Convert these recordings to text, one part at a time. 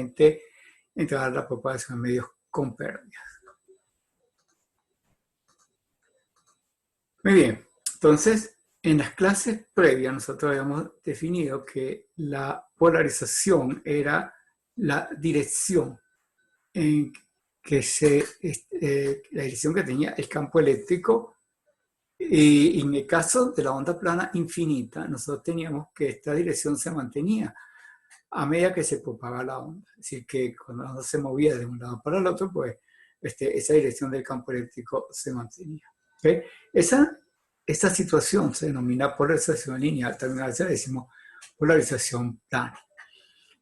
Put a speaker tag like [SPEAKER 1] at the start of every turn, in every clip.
[SPEAKER 1] posteriormente entrar a la propagación de medios con pérdidas. Muy bien, entonces en las clases previas nosotros habíamos definido que la polarización era la dirección en que la dirección que tenía el campo eléctrico, y en el caso de la onda plana infinita nosotros teníamos que esta dirección se mantenía a medida que se propagaba la onda, es decir, que cuando la onda se movía de un lado para el otro, pues esa dirección del campo eléctrico se mantenía. ¿Okay? Esa situación se denomina polarización lineal, también a veces decimos polarización plana.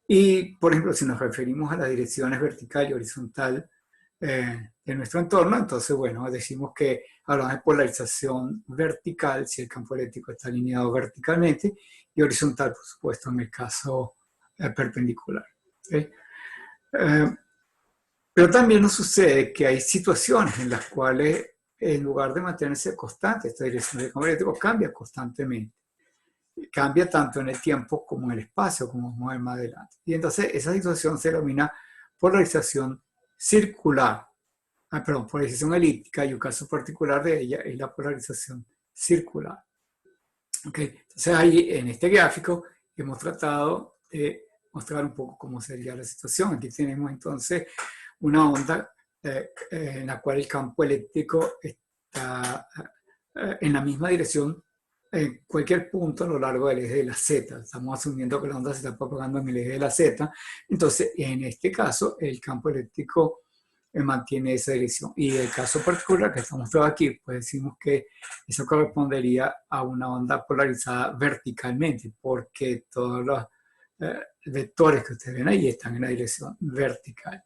[SPEAKER 1] Y, por ejemplo, si nos referimos a las direcciones vertical y horizontal de nuestro entorno, entonces, bueno, decimos que hablamos de polarización vertical si el campo eléctrico está alineado verticalmente, y horizontal, por supuesto, en el caso perpendicular. ¿Okay? Pero también nos sucede que hay situaciones en las cuales, en lugar de mantenerse constante, esta dirección del campo eléctrico cambia constantemente. Cambia tanto en el tiempo como en el espacio, como vamos a ver más adelante. Y entonces esa situación se denomina polarización circular. Polarización elíptica, y un caso particular de ella es la polarización circular. Okay. Entonces ahí en este gráfico hemos tratado de mostrar un poco cómo sería la situación. Aquí tenemos entonces una onda en la cual el campo eléctrico está en la misma dirección en cualquier punto a lo largo del eje de la Z. Estamos asumiendo que la onda se está propagando en el eje de la Z. Entonces, en este caso, el campo eléctrico mantiene esa dirección. Y el caso particular que está mostrado aquí, pues decimos que eso correspondería a una onda polarizada verticalmente, porque todos los vectores que ustedes ven ahí están en la dirección vertical.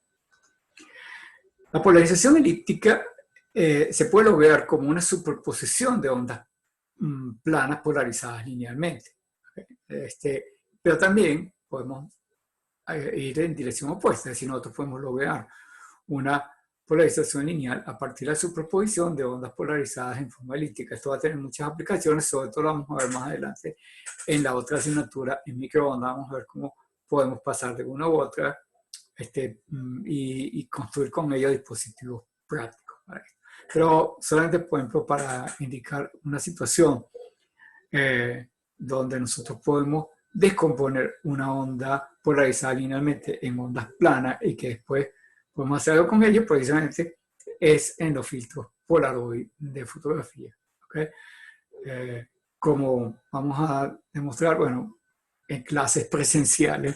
[SPEAKER 1] La polarización elíptica se puede lograr como una superposición de ondas planas polarizadas linealmente. Pero también podemos ir en dirección opuesta, es decir, nosotros podemos lograr una polarización lineal a partir de la superposición de ondas polarizadas en forma elíptica. Esto va a tener muchas aplicaciones, sobre todo lo vamos a ver más adelante en la otra asignatura en microondas. Vamos a ver cómo podemos pasar de una u otra y construir con ello dispositivos prácticos para esto. Pero solamente, por ejemplo, para indicar una situación donde nosotros podemos descomponer una onda polarizada linealmente en ondas planas y que después podemos hacer algo con ello, precisamente es en los filtros Polaroid de fotografía. ¿Okay? Como vamos a demostrar, bueno, en clases presenciales,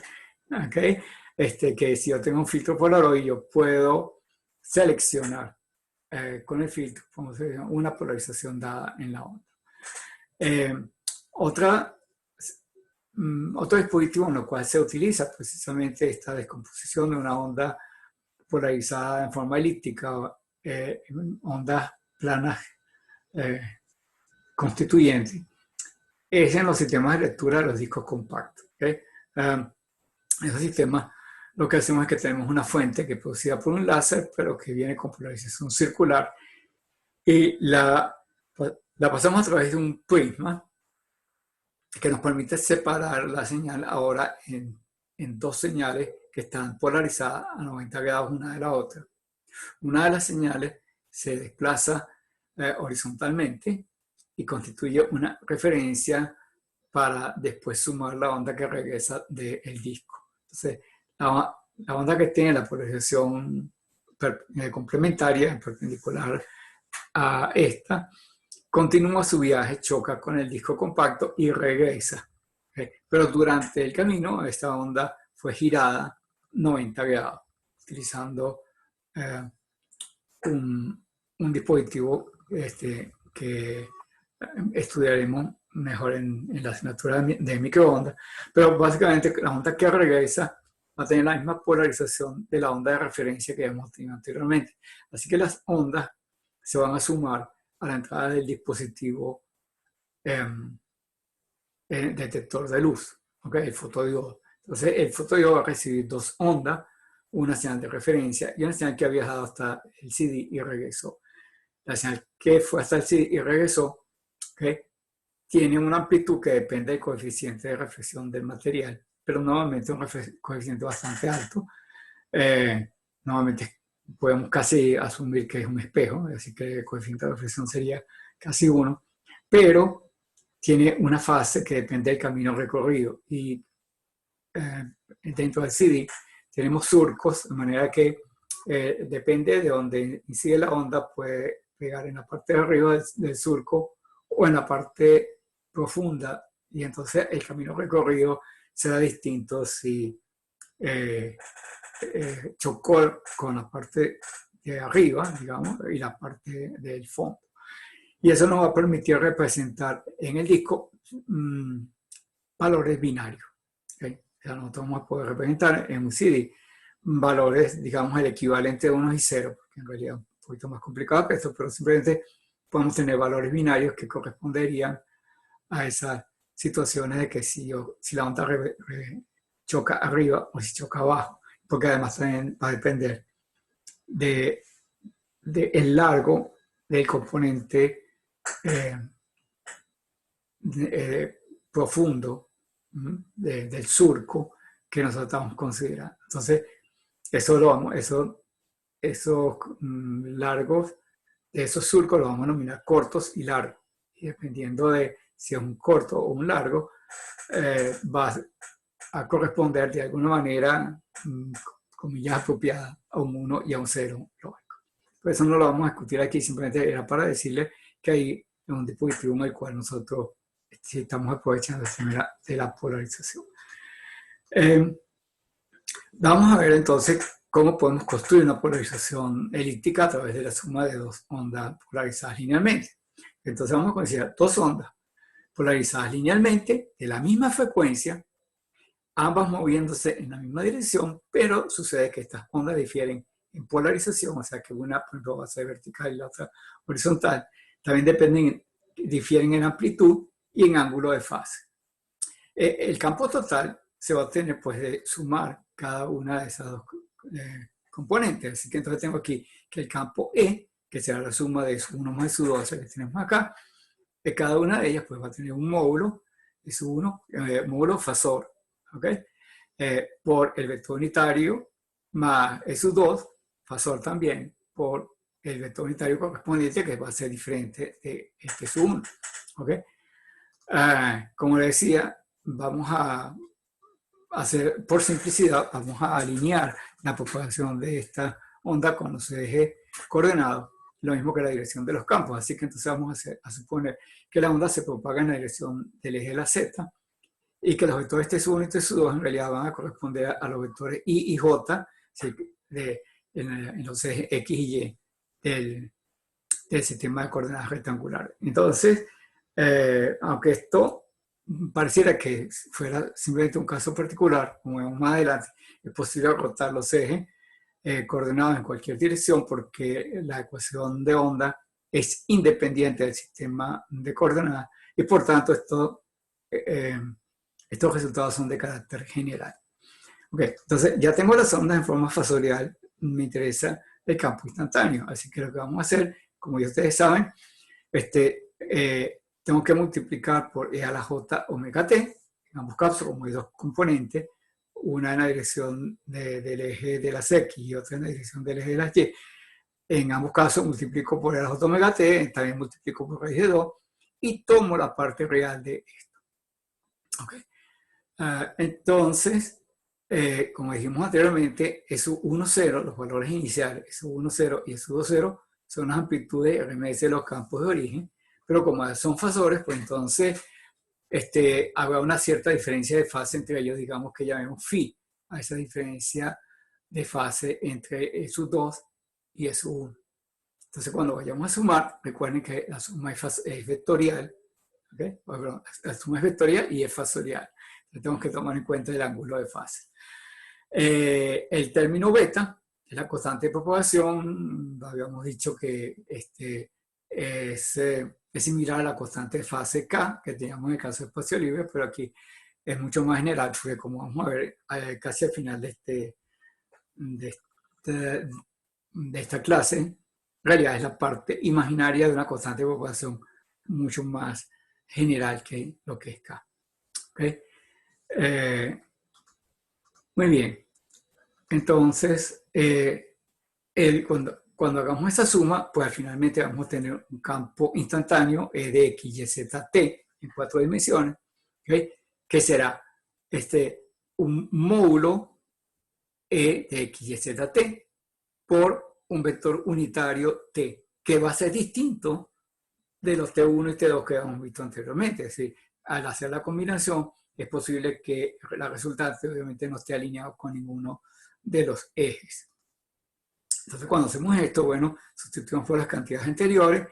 [SPEAKER 1] ¿okay? Que si yo tengo un filtro Polaroid, yo puedo seleccionar con el filtro, como se dice, una polarización dada en la onda. Otro dispositivo en el cual se utiliza precisamente esta descomposición de una onda polarizada en forma elíptica, ondas planas constituyentes, es en los sistemas de lectura de los discos compactos. ¿Okay? Esos sistemas, lo que hacemos es que tenemos una fuente que es producida por un láser, pero que viene con polarización circular, y la pasamos a través de un prisma que nos permite separar la señal ahora en dos señales que están polarizadas a 90 grados una de la otra. Una de las señales se desplaza horizontalmente y constituye una referencia para después sumar la onda que regresa del disco. Entonces, la onda que tiene la polarización complementaria, perpendicular a esta, continúa su viaje, choca con el disco compacto y regresa. Pero durante el camino, esta onda fue girada 90 grados, utilizando un dispositivo que estudiaremos mejor en la asignatura de microondas. Pero básicamente la onda que regresa va a tener la misma polarización de la onda de referencia que hemos tenido anteriormente. Así que las ondas se van a sumar a la entrada del dispositivo detector de luz, ¿okay? El fotodiodo. Entonces el fotodiodo va a recibir dos ondas, una señal de referencia y una señal que ha viajado hasta el CD y regresó. La señal que fue hasta el CD y regresó, ¿okay? Tiene una amplitud que depende del coeficiente de reflexión del material, pero normalmente un coeficiente bastante alto, Normalmente podemos casi asumir que es un espejo, así que el coeficiente de reflexión sería casi 1, pero tiene una fase que depende del camino recorrido. Y dentro del CD tenemos surcos, de manera que depende de donde incide la onda, puede pegar en la parte de arriba del surco o en la parte profunda, y entonces el camino recorrido será distinto si chocó con la parte de arriba, digamos, y la parte del fondo. Y eso nos va a permitir representar en el disco valores binarios. ¿Okay? O sea, nosotros vamos a poder representar en un CD valores, digamos, el equivalente de unos y ceros, porque en realidad es un poquito más complicado que esto, pero simplemente podemos tener valores binarios que corresponderían a esas situaciones de que si la onda choca arriba o si choca abajo, porque además también va a depender de el largo del componente profundo del surco que nosotros estamos considerando. Entonces, esos largos de esos surcos los vamos a denominar cortos y largos. Y dependiendo de si es un corto o un largo, va a corresponder de alguna manera, comillas apropiadas, a un 1 y a un 0 lógico. Por eso no lo vamos a discutir aquí, simplemente era para decirle que ahí es un dispositivo en el cual nosotros estamos aprovechando de la polarización. Vamos a ver entonces cómo podemos construir una polarización elíptica a través de la suma de dos ondas polarizadas linealmente. Entonces vamos a considerar dos ondas polarizadas linealmente de la misma frecuencia, ambas moviéndose en la misma dirección, pero sucede que estas ondas difieren en polarización, o sea que una, por ejemplo, va a ser vertical y la otra horizontal. También difieren en amplitud y en ángulo de fase. El campo total se va a obtener pues de sumar cada una de esas dos componentes. Así que entonces tengo aquí que el campo E, que será la suma de su 1 más su 2 que tenemos acá, que cada una de ellas pues va a tener un módulo de su 1, módulo fasor, ¿ok? Por el vector unitario más su 2, fasor también, por el vector unitario correspondiente que va a ser diferente de este su 1, ¿ok? Como le decía, vamos a hacer, por simplicidad, vamos a alinear la propagación de esta onda con los ejes coordenados, lo mismo que la dirección de los campos. Así que entonces vamos a suponer que la onda se propaga en la dirección del eje de la Z y que los vectores T1 y T2 en realidad van a corresponder a los vectores I y J en los ejes X y Y del sistema de coordenadas rectangular. Entonces, aunque esto pareciera que fuera simplemente un caso particular, como vemos más adelante, es posible rotar los ejes coordenados en cualquier dirección porque la ecuación de onda es independiente del sistema de coordenadas y por tanto estos resultados son de carácter general. Okay, entonces ya tengo las ondas en forma fasorial, me interesa el campo instantáneo, así que lo que vamos a hacer, como ya ustedes saben, tengo que multiplicar por E a la J omega T, en ambos casos como hay dos componentes, una en la dirección del eje de las X y otra en la dirección del eje de las Y. En ambos casos multiplico por E a la J omega T, también multiplico por raíz de 2 y tomo la parte real de esto. Okay. Entonces, como dijimos anteriormente, SU1, 0, los valores iniciales, SU1, 0 y SU2, 0, son las amplitudes RMS de los campos de origen, pero como son fasores, pues entonces habrá una cierta diferencia de fase entre ellos, digamos que llamemos phi a esa diferencia de fase entre SU2 y SU1. Entonces, cuando vayamos a sumar, recuerden que la suma es vectorial, ¿okay? Bueno, la suma es vectorial y es fasorial. Entonces, tenemos que tomar en cuenta el ángulo de fase. El término beta es la constante de propagación. Habíamos dicho que es similar a la constante de fase K que teníamos en el caso de espacio libre, pero aquí es mucho más general, porque como vamos a ver casi al final de esta clase, en realidad es la parte imaginaria de una constante de propagación mucho más general que lo que es K. ¿Okay? Muy bien. Entonces, cuando hagamos esa suma, pues finalmente vamos a tener un campo instantáneo de x, y, z, t en 4 dimensiones, ¿okay? Que será un módulo de x, y, z, t por un vector unitario t, que va a ser distinto de los T1 y T2 que hemos visto anteriormente. Es decir, al hacer la combinación, es posible que la resultante obviamente no esté alineado con ninguno de los ejes. Entonces, cuando hacemos esto, bueno, sustituimos por las cantidades anteriores,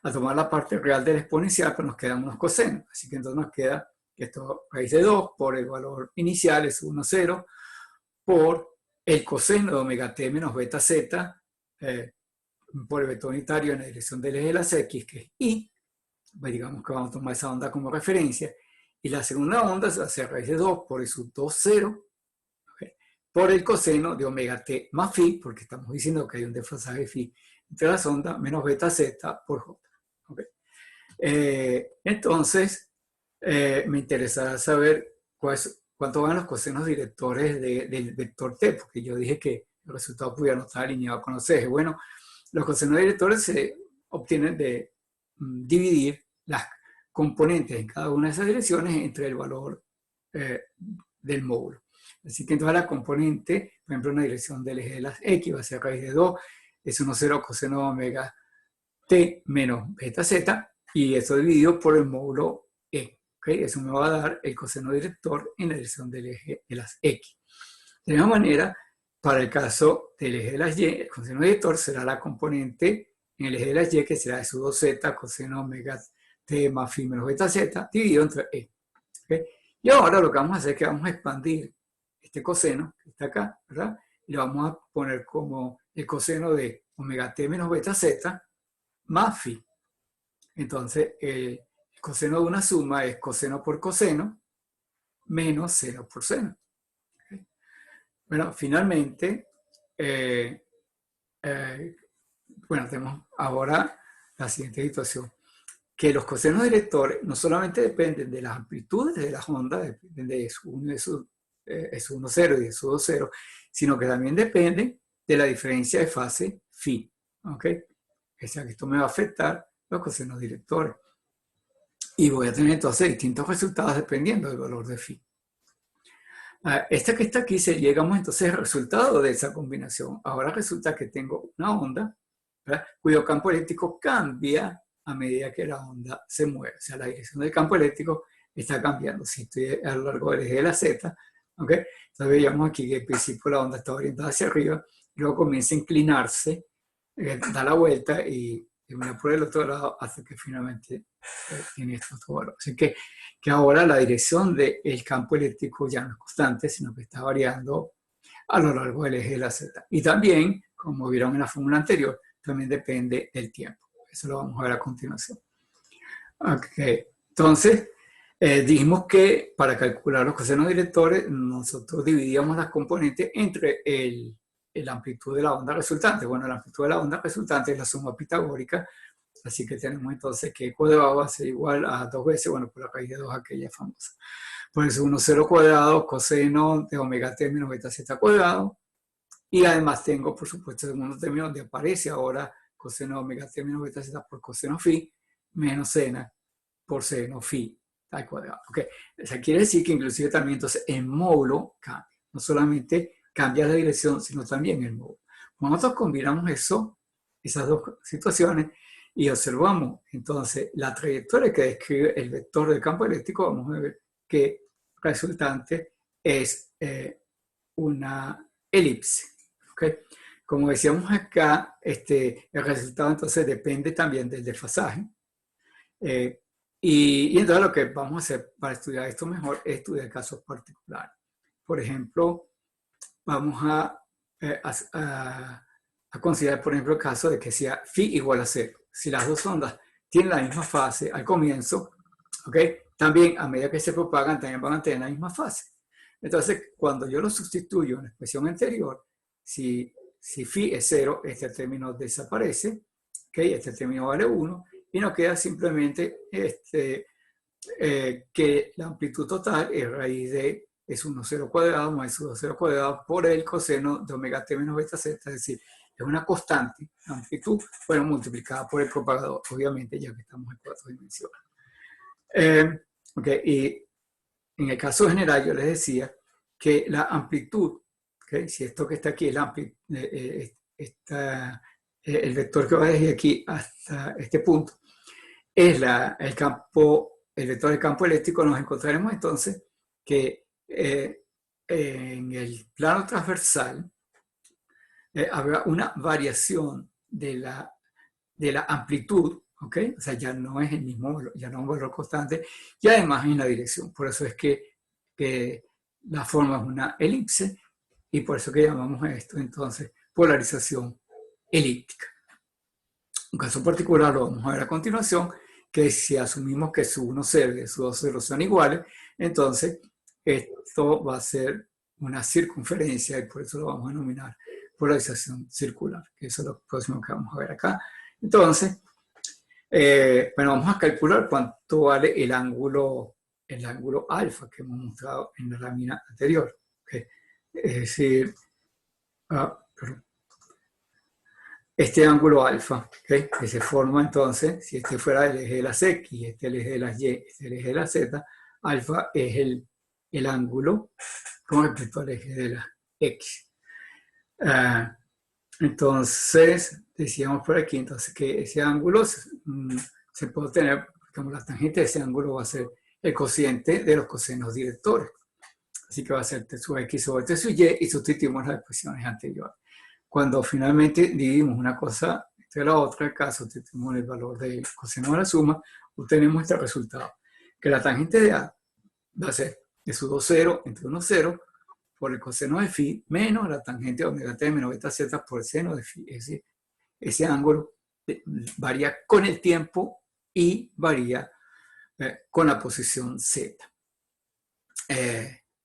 [SPEAKER 1] a tomar la parte real del exponencial, pues nos quedan unos cosenos. Así que entonces nos queda esto, raíz de 2 por el valor inicial, es 1, 0, por el coseno de omega t menos beta z, por el vector unitario en la dirección del eje de las x, que es y, pues digamos que vamos a tomar esa onda como referencia, y la segunda onda se va a hacer raíz de 2 por el sub 2, 0, ¿okay? Por el coseno de omega t más phi, porque estamos diciendo que hay un desfasaje phi entre las ondas, menos beta z por j. ¿Okay? Entonces, me interesará saber cuánto van los cosenos directores del vector t, porque yo dije que el resultado pudiera no estar alineado con los ejes. Bueno, los cosenos directores se obtienen de dividir las componentes en cada una de esas direcciones entre el valor del módulo. Así que entonces la componente, por ejemplo, una dirección del eje de las x va a ser raíz de 2, es 1, 0 coseno omega t menos beta z, y eso dividido por el módulo e. ¿Okay? Eso me va a dar el coseno director en la dirección del eje de las x. De la misma manera, para el caso del eje de las y, el coseno director será la componente en el eje de las y, que será su 2z coseno omega t más phi menos beta z, dividido entre e. ¿Okay? Y ahora lo que vamos a hacer es que vamos a expandir este coseno, que está acá, ¿verdad? Y lo vamos a poner como el coseno de omega t menos beta z más phi. Entonces, el coseno de una suma es coseno por coseno menos seno por seno. ¿Okay? Bueno, finalmente, bueno, tenemos ahora la siguiente situación, que los cosenos directores no solamente dependen de las amplitudes de las ondas, dependen de S1, S1, 0 y S2, 0, sino que también dependen de la diferencia de fase phi. ¿Ok? O sea, que esto me va a afectar los cosenos directores. Y voy a tener entonces distintos resultados dependiendo del valor de phi. Esta que está aquí, llegamos entonces al resultado de esa combinación. Ahora resulta que tengo una onda, ¿verdad?, cuyo campo eléctrico cambia a medida que la onda se mueve. O sea, la dirección del campo eléctrico está cambiando. Si estoy a lo largo del eje de la Z, ¿okay? Entonces veíamos aquí que al principio la onda está orientada hacia arriba, luego comienza a inclinarse, da la vuelta y una por el otro lado hasta que finalmente tiene este otro valor. Así que ahora la dirección del campo eléctrico ya no es constante, sino que está variando a lo largo del eje de la Z. Y también, como vieron en la fórmula anterior, también depende del tiempo. Eso lo vamos a ver a continuación. Ok, entonces, dijimos que para calcular los cosenos directores, nosotros dividíamos las componentes entre la amplitud de la onda resultante. Bueno, la amplitud de la onda resultante es la suma pitagórica, así que tenemos entonces que e cuadrado va a ser igual a 2 veces, bueno, por la raíz de 2 aquella famosa. Por eso 1, 0 cuadrado, coseno de omega t menos beta z cuadrado, y además tengo, por supuesto, el segundo término donde aparece ahora coseno de omega t menos beta z por coseno phi, menos seno por seno phi al cuadrado. Okay. O sea, quiere decir que inclusive también entonces el módulo cambia. No solamente cambia la dirección, sino también el módulo. Cuando nosotros combinamos esas dos situaciones y observamos entonces la trayectoria que describe el vector del campo eléctrico, vamos a ver que resultante es una elipse. ¿Okay? Como decíamos acá, el resultado entonces depende también del desfasaje. Y entonces lo que vamos a hacer para estudiar esto mejor es estudiar casos particulares. Por ejemplo, vamos a considerar, por ejemplo, el caso de que sea phi igual a 0. Si las dos ondas tienen la misma fase al comienzo, ¿okay?, también a medida que se propagan, también van a tener la misma fase. Entonces, cuando yo lo sustituyo en la expresión anterior, si phi es 0, este término desaparece, ¿okay?, este término vale 1, y nos queda simplemente que la amplitud total es raíz de S1, 0 cuadrado más S2, 0 cuadrado por el coseno de omega t menos beta z, es decir, es una constante, la amplitud, bueno, multiplicada por el propagador, obviamente, ya que estamos en 4 dimensiones. Okay, y en el caso general, yo les decía que la amplitud, okay, si esto que está aquí es la amplitud, el vector que va desde aquí hasta este punto, es el vector del campo eléctrico, nos encontraremos entonces que en el plano transversal habrá una variación de la amplitud, ¿ok? O sea, ya no es el mismo valor, ya no es un valor constante, y además en la dirección. Por eso es que la forma es una elipse, y por eso que llamamos a esto entonces polarización elíptica. Un caso particular lo vamos a ver a continuación, que si asumimos que su 1, 0 y su 2, 0 son iguales, entonces esto va a ser una circunferencia, y por eso lo vamos a denominar polarización circular, que eso es lo próximo que vamos a ver acá. Entonces, bueno, vamos a calcular cuánto vale el ángulo alfa que hemos mostrado en la lámina anterior. ¿Okay? Es decir, este ángulo alfa, ¿okay? Que se forma entonces, si este fuera el eje de las X, este el eje de las Y, este el eje de las Z, alfa es el ángulo con respecto al eje de las X. Entonces, decíamos por aquí, entonces que ese ángulo se puede obtener, como la tangente de ese ángulo va a ser el cociente de los cosenos directores. Así que va a ser T sub X sobre T sub Y, y sustituimos las expresiones anteriores. Cuando finalmente dividimos una cosa entre la otra, en el caso sustituimos el valor del coseno de la suma, obtenemos este resultado, que la tangente de A va a ser de su 2, 0 entre 1, 0, por el coseno de phi menos la tangente de omega t menos beta z por el seno de phi. Es decir, ese ángulo varía con el tiempo y varía con la posición z.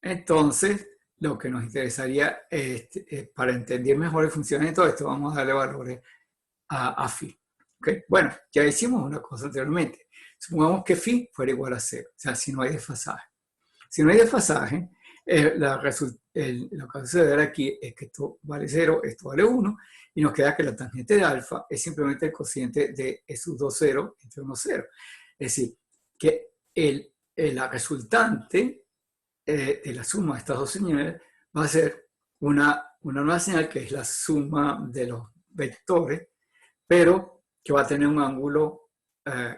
[SPEAKER 1] Entonces, lo que nos interesaría para entender mejor las funciones de todo esto, vamos a darle valores a phi. ¿Okay? Bueno, ya hicimos una cosa anteriormente. Supongamos que phi fuera igual a 0, o sea, si no hay desfasaje. Si no hay desfasaje, lo que va a suceder aquí es que esto vale 0, esto vale 1, y nos queda que la tangente de alfa es simplemente el cociente de esos 2, 0 entre 1, 0. Es decir, que la resultante de la suma de estas dos señales va a ser una nueva señal que es la suma de los vectores, pero que va a tener un ángulo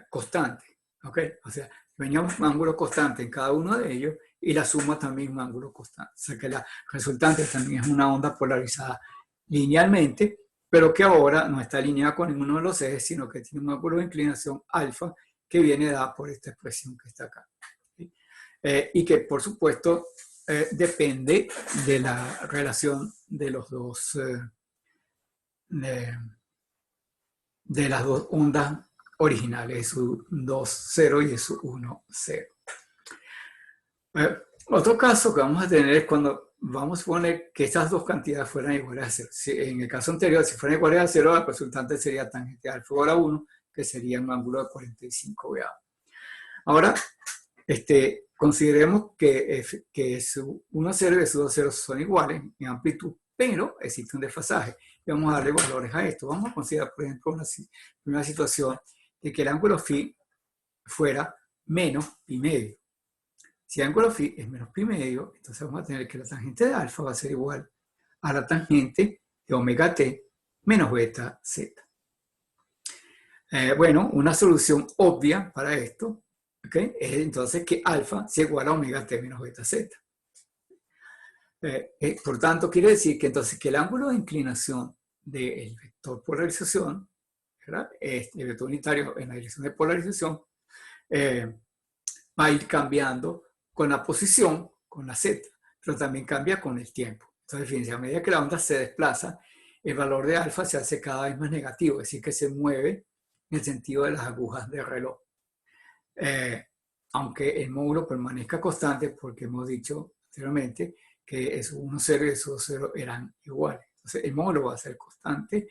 [SPEAKER 1] constante. ¿Okay? O sea, veníamos un ángulo constante en cada uno de ellos y la suma también un ángulo constante. O sea que la resultante también es una onda polarizada linealmente, pero que ahora no está alineada con ninguno de los ejes, sino que tiene un ángulo de inclinación alfa que viene dada por esta expresión que está acá. ¿Sí? Y que, por supuesto, depende de la relación de los dos, de las dos ondas originales, su 2, 0 y su 1, 0. Otro caso que vamos a tener es cuando vamos a suponer que estas dos cantidades fueran iguales a 0. Si, en el caso anterior, si fueran iguales a 0, la resultante sería tangente alfa igual a 1, que sería un ángulo de 45 grados. Ahora, consideremos que su 1, 0 y su 2, 0 son iguales en amplitud, pero existe un desfasaje. Y vamos a darle valores a esto. Vamos a considerar, por ejemplo, una situación de que el ángulo phi fuera menos pi medio. Si el ángulo phi es menos pi medio, entonces vamos a tener que la tangente de alfa va a ser igual a la tangente de omega t menos beta z. Bueno, una solución obvia para esto, ¿okay? Es entonces que alfa sea igual a omega t menos beta z. Por tanto, quiere decir que entonces que el ángulo de inclinación del vector polarización, ¿verdad? El vector unitario en la dirección de polarización, va a ir cambiando con la posición, con la z, pero también cambia con el tiempo. Entonces, fíjense, a medida que la onda se desplaza, el valor de alfa se hace cada vez más negativo, es decir, que se mueve en el sentido de las agujas del reloj. Aunque el módulo permanezca constante, porque hemos dicho anteriormente que esos 1, 0 y esos 2, 0 eran iguales. Entonces, el módulo va a ser constante,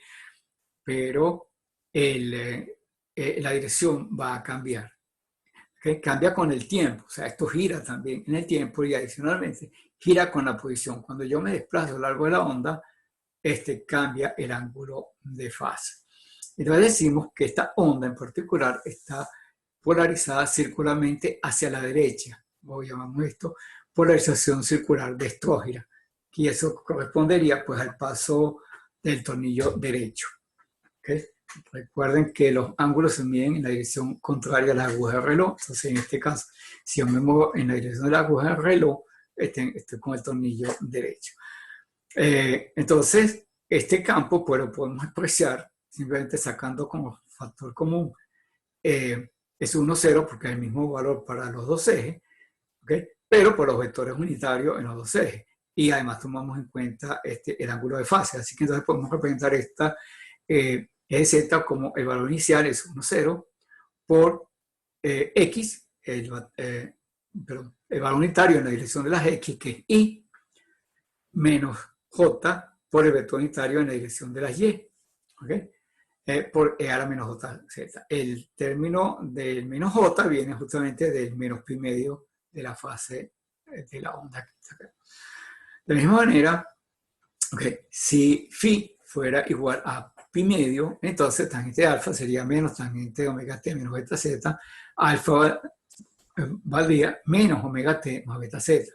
[SPEAKER 1] pero la dirección va a cambiar. ¿Okay? Cambia con el tiempo, o sea, esto gira también en el tiempo y adicionalmente gira con la posición. Cuando yo me desplazo a lo largo de la onda, cambia el ángulo de fase. Entonces decimos que esta onda en particular está polarizada circularmente hacia la derecha. Llamamos esto polarización circular de Strógira. Y eso correspondería pues al paso del tornillo derecho. ¿Okay? Recuerden que los ángulos se miden en la dirección contraria a la aguja del reloj. Entonces, en este caso, si yo me muevo en la dirección de la aguja del reloj, estoy con el tornillo derecho. Entonces, este campo pues lo podemos apreciar simplemente sacando como factor común. Es 1, 0 porque es el mismo valor para los dos ejes, ¿okay? Pero por los vectores unitarios en los dos ejes. Y además tomamos en cuenta el ángulo de fase. Así que entonces podemos representar esta EZ como el valor inicial es 1, 0 por X, el valor unitario en la dirección de las X, que es Y, menos J por el vector unitario en la dirección de las Y. ¿Okay? Por E a la menos JZ. El término del menos J viene justamente del menos pi medio de la fase de la onda. De la misma manera, si phi fuera igual a pi medio, entonces tangente de alfa sería menos tangente de omega t menos beta z. Alfa valdría menos omega t más beta z.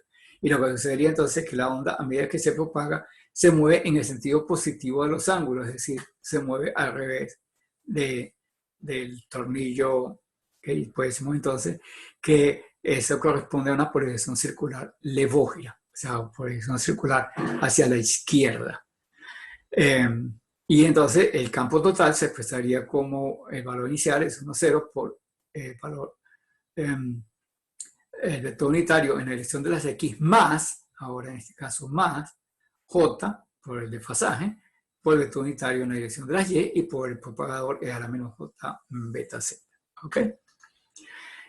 [SPEAKER 1] Y lo que sucedería entonces es que la onda, a medida que se propaga, se mueve en el sentido positivo de los ángulos, es decir, se mueve al revés del tornillo. ¿Okay? Pues decimos entonces que eso corresponde a una polarización circular levógira, o sea, polarización circular hacia la izquierda. Y entonces el campo total se expresaría como el valor inicial es 1, 0 por el valor el vector unitario en la dirección de las X más, ahora en este caso más, J por el desfasaje, por el vector unitario en la dirección de las Y y por el propagador E a la menos J beta Z. ¿Ok?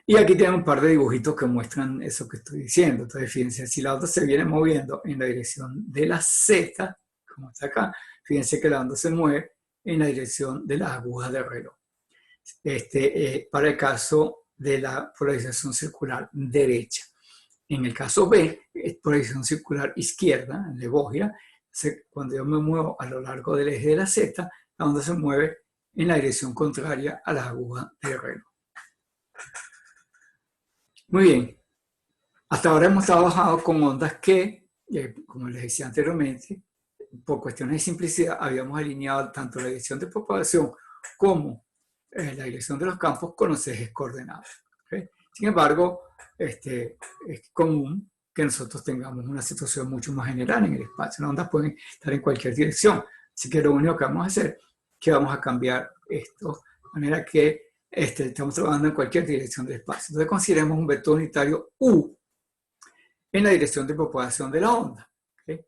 [SPEAKER 1] Y aquí tengo un par de dibujitos que muestran eso que estoy diciendo. Entonces, fíjense, si la onda se viene moviendo en la dirección de la Z, como está acá, fíjense que la onda se mueve en la dirección de las agujas del reloj. Para el caso de la polarización circular derecha. En el caso B, es polarización circular izquierda, levógira. Cuando yo me muevo a lo largo del eje de la Z, la onda se mueve en la dirección contraria a la aguja del reloj. Muy bien. Hasta ahora hemos trabajado con ondas que, como les decía anteriormente, por cuestiones de simplicidad, habíamos alineado tanto la dirección de propagación como la dirección de los campos con los ejes coordenados. ¿Okay? Sin embargo, es común que nosotros tengamos una situación mucho más general en el espacio. Las ondas pueden estar en cualquier dirección. Así que lo único que vamos a hacer es que vamos a cambiar esto de manera que estamos trabajando en cualquier dirección del espacio. Entonces consideremos un vector unitario U en la dirección de propagación de la onda. ¿Okay?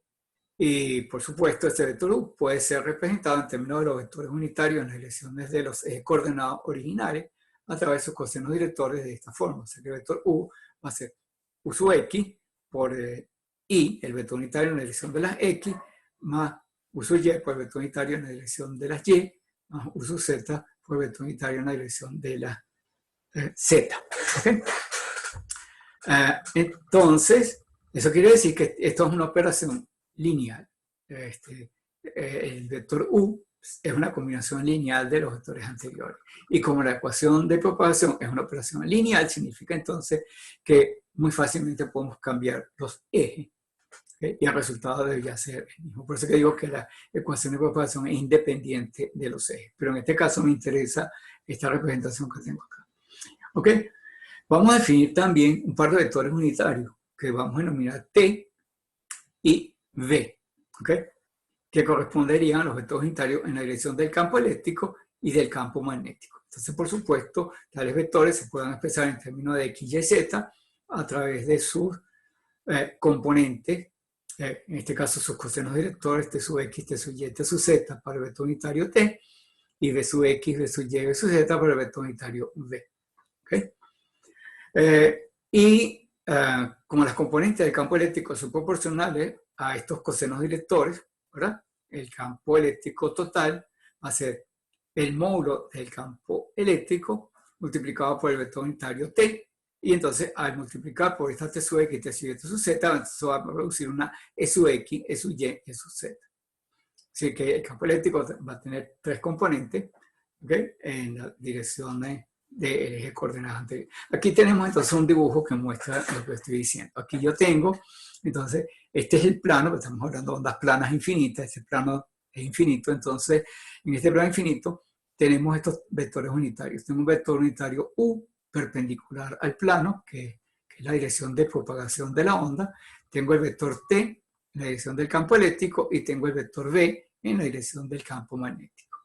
[SPEAKER 1] Y por supuesto, este vector U puede ser representado en términos de los vectores unitarios en las direcciones de los ejes coordenados originales a través de sus cosenos directores de esta forma. O sea que el vector U va a ser U sub X por I, el vector unitario en la dirección de las X, más U sub Y por el vector unitario en la dirección de las Y, más U sub Z por el vector unitario en la dirección de las Z. ¿Okay? Entonces, eso quiere decir que esto es una operación lineal. El vector U es una combinación lineal de los vectores anteriores. Y como la ecuación de propagación es una operación lineal, significa entonces que muy fácilmente podemos cambiar los ejes. ¿Okay? Y el resultado debería ser el mismo. Por eso que digo que la ecuación de propagación es independiente de los ejes. Pero en este caso me interesa esta representación que tengo acá. ¿Ok? Vamos a definir también un par de vectores unitarios que vamos a denominar T y V, ¿okay? Que corresponderían a los vectores unitarios en la dirección del campo eléctrico y del campo magnético. Entonces, por supuesto, tales vectores se pueden expresar en términos de X, Y, Z a través de sus componentes, en este caso sus cosenos directores, T sub X, T sub Y, T sub Z para el vector unitario T y V sub X, V sub Y, V sub Z para el vector unitario V. ¿Okay? Como las componentes del campo eléctrico son proporcionales a estos cosenos directores, ¿verdad? El campo eléctrico total va a ser el módulo del campo eléctrico multiplicado por el vector unitario T Y entonces al multiplicar por esta T sub X, T sub Y, T sub Z, entonces va a producir una E sub X, E sub Y, E sub Z. Así que el campo eléctrico va a tener tres componentes, ¿okay? En la dirección del eje de coordenadas anterior. Aquí tenemos entonces un dibujo que muestra lo que estoy diciendo. Aquí yo tengo, entonces, este es el plano, estamos hablando de ondas planas infinitas, este plano es infinito, entonces en este plano infinito tenemos estos vectores unitarios. Tengo un vector unitario U perpendicular al plano, que es la dirección de propagación de la onda. Tengo el vector T en la dirección del campo eléctrico y tengo el vector B en la dirección del campo magnético.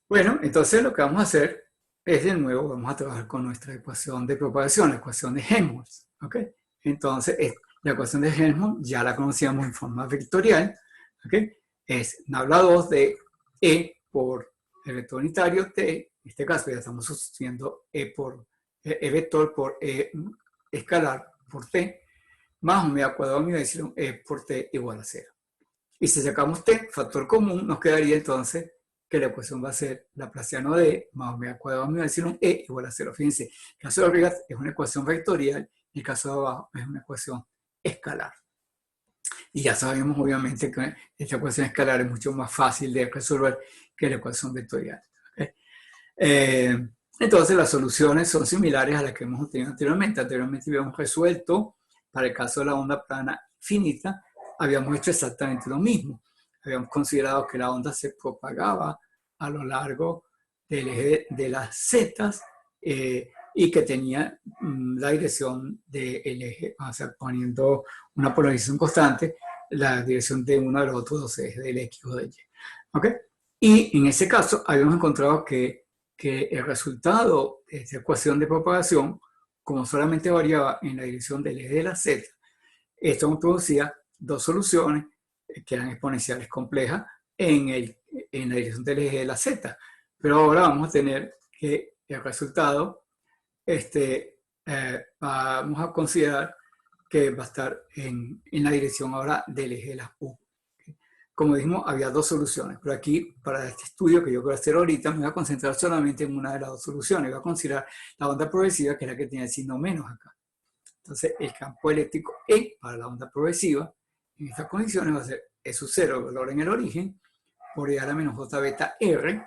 [SPEAKER 1] Bueno, entonces lo que vamos a hacer es de nuevo, vamos a trabajar con nuestra ecuación de propagación, la ecuación de Helmholtz. ¿Okay? Entonces, la ecuación de Helmholtz ya la conocíamos en forma vectorial. ¿Okay? Es nabla 2 de E por el vector unitario T. En este caso ya estamos sustituyendo E vector por E escalar por T, más omega cuadrado de mi epsilon E por T igual a 0. Y si sacamos T, factor común, nos quedaría entonces que la ecuación va a ser laplaciano de E más omega cuadrado de mi epsilon E igual a 0. Fíjense, el caso de arriba es una ecuación vectorial y el caso de abajo es una ecuación escalar. Y ya sabemos obviamente que esta ecuación escalar es mucho más fácil de resolver que la ecuación vectorial. ¿Okay? Entonces las soluciones son similares a las que hemos obtenido anteriormente. Anteriormente habíamos resuelto, para el caso de la onda plana finita, habíamos hecho exactamente lo mismo. Habíamos considerado que la onda se propagaba a lo largo del eje de las zetas y que tenía la dirección del eje, o sea, poniendo una polarización constante, la dirección de uno de los otros dos ejes, del X o del Y. ¿Okay? Y en ese caso habíamos encontrado que el resultado de esta ecuación de propagación, como solamente variaba en la dirección del eje de la Z, esto nos producía dos soluciones que eran exponenciales complejas en la dirección del eje de la Z. Pero ahora vamos a tener que el resultado, vamos a considerar que va a estar en la dirección ahora del eje de la U. Como dijimos, había dos soluciones, pero aquí, para este estudio que yo quiero hacer ahorita, me voy a concentrar solamente en una de las dos soluciones. Voy a considerar la onda progresiva, que es la que tiene el signo menos acá. Entonces, el campo eléctrico E para la onda progresiva, en estas condiciones va a ser E sub 0, el valor en el origen, por E a la menos J beta R,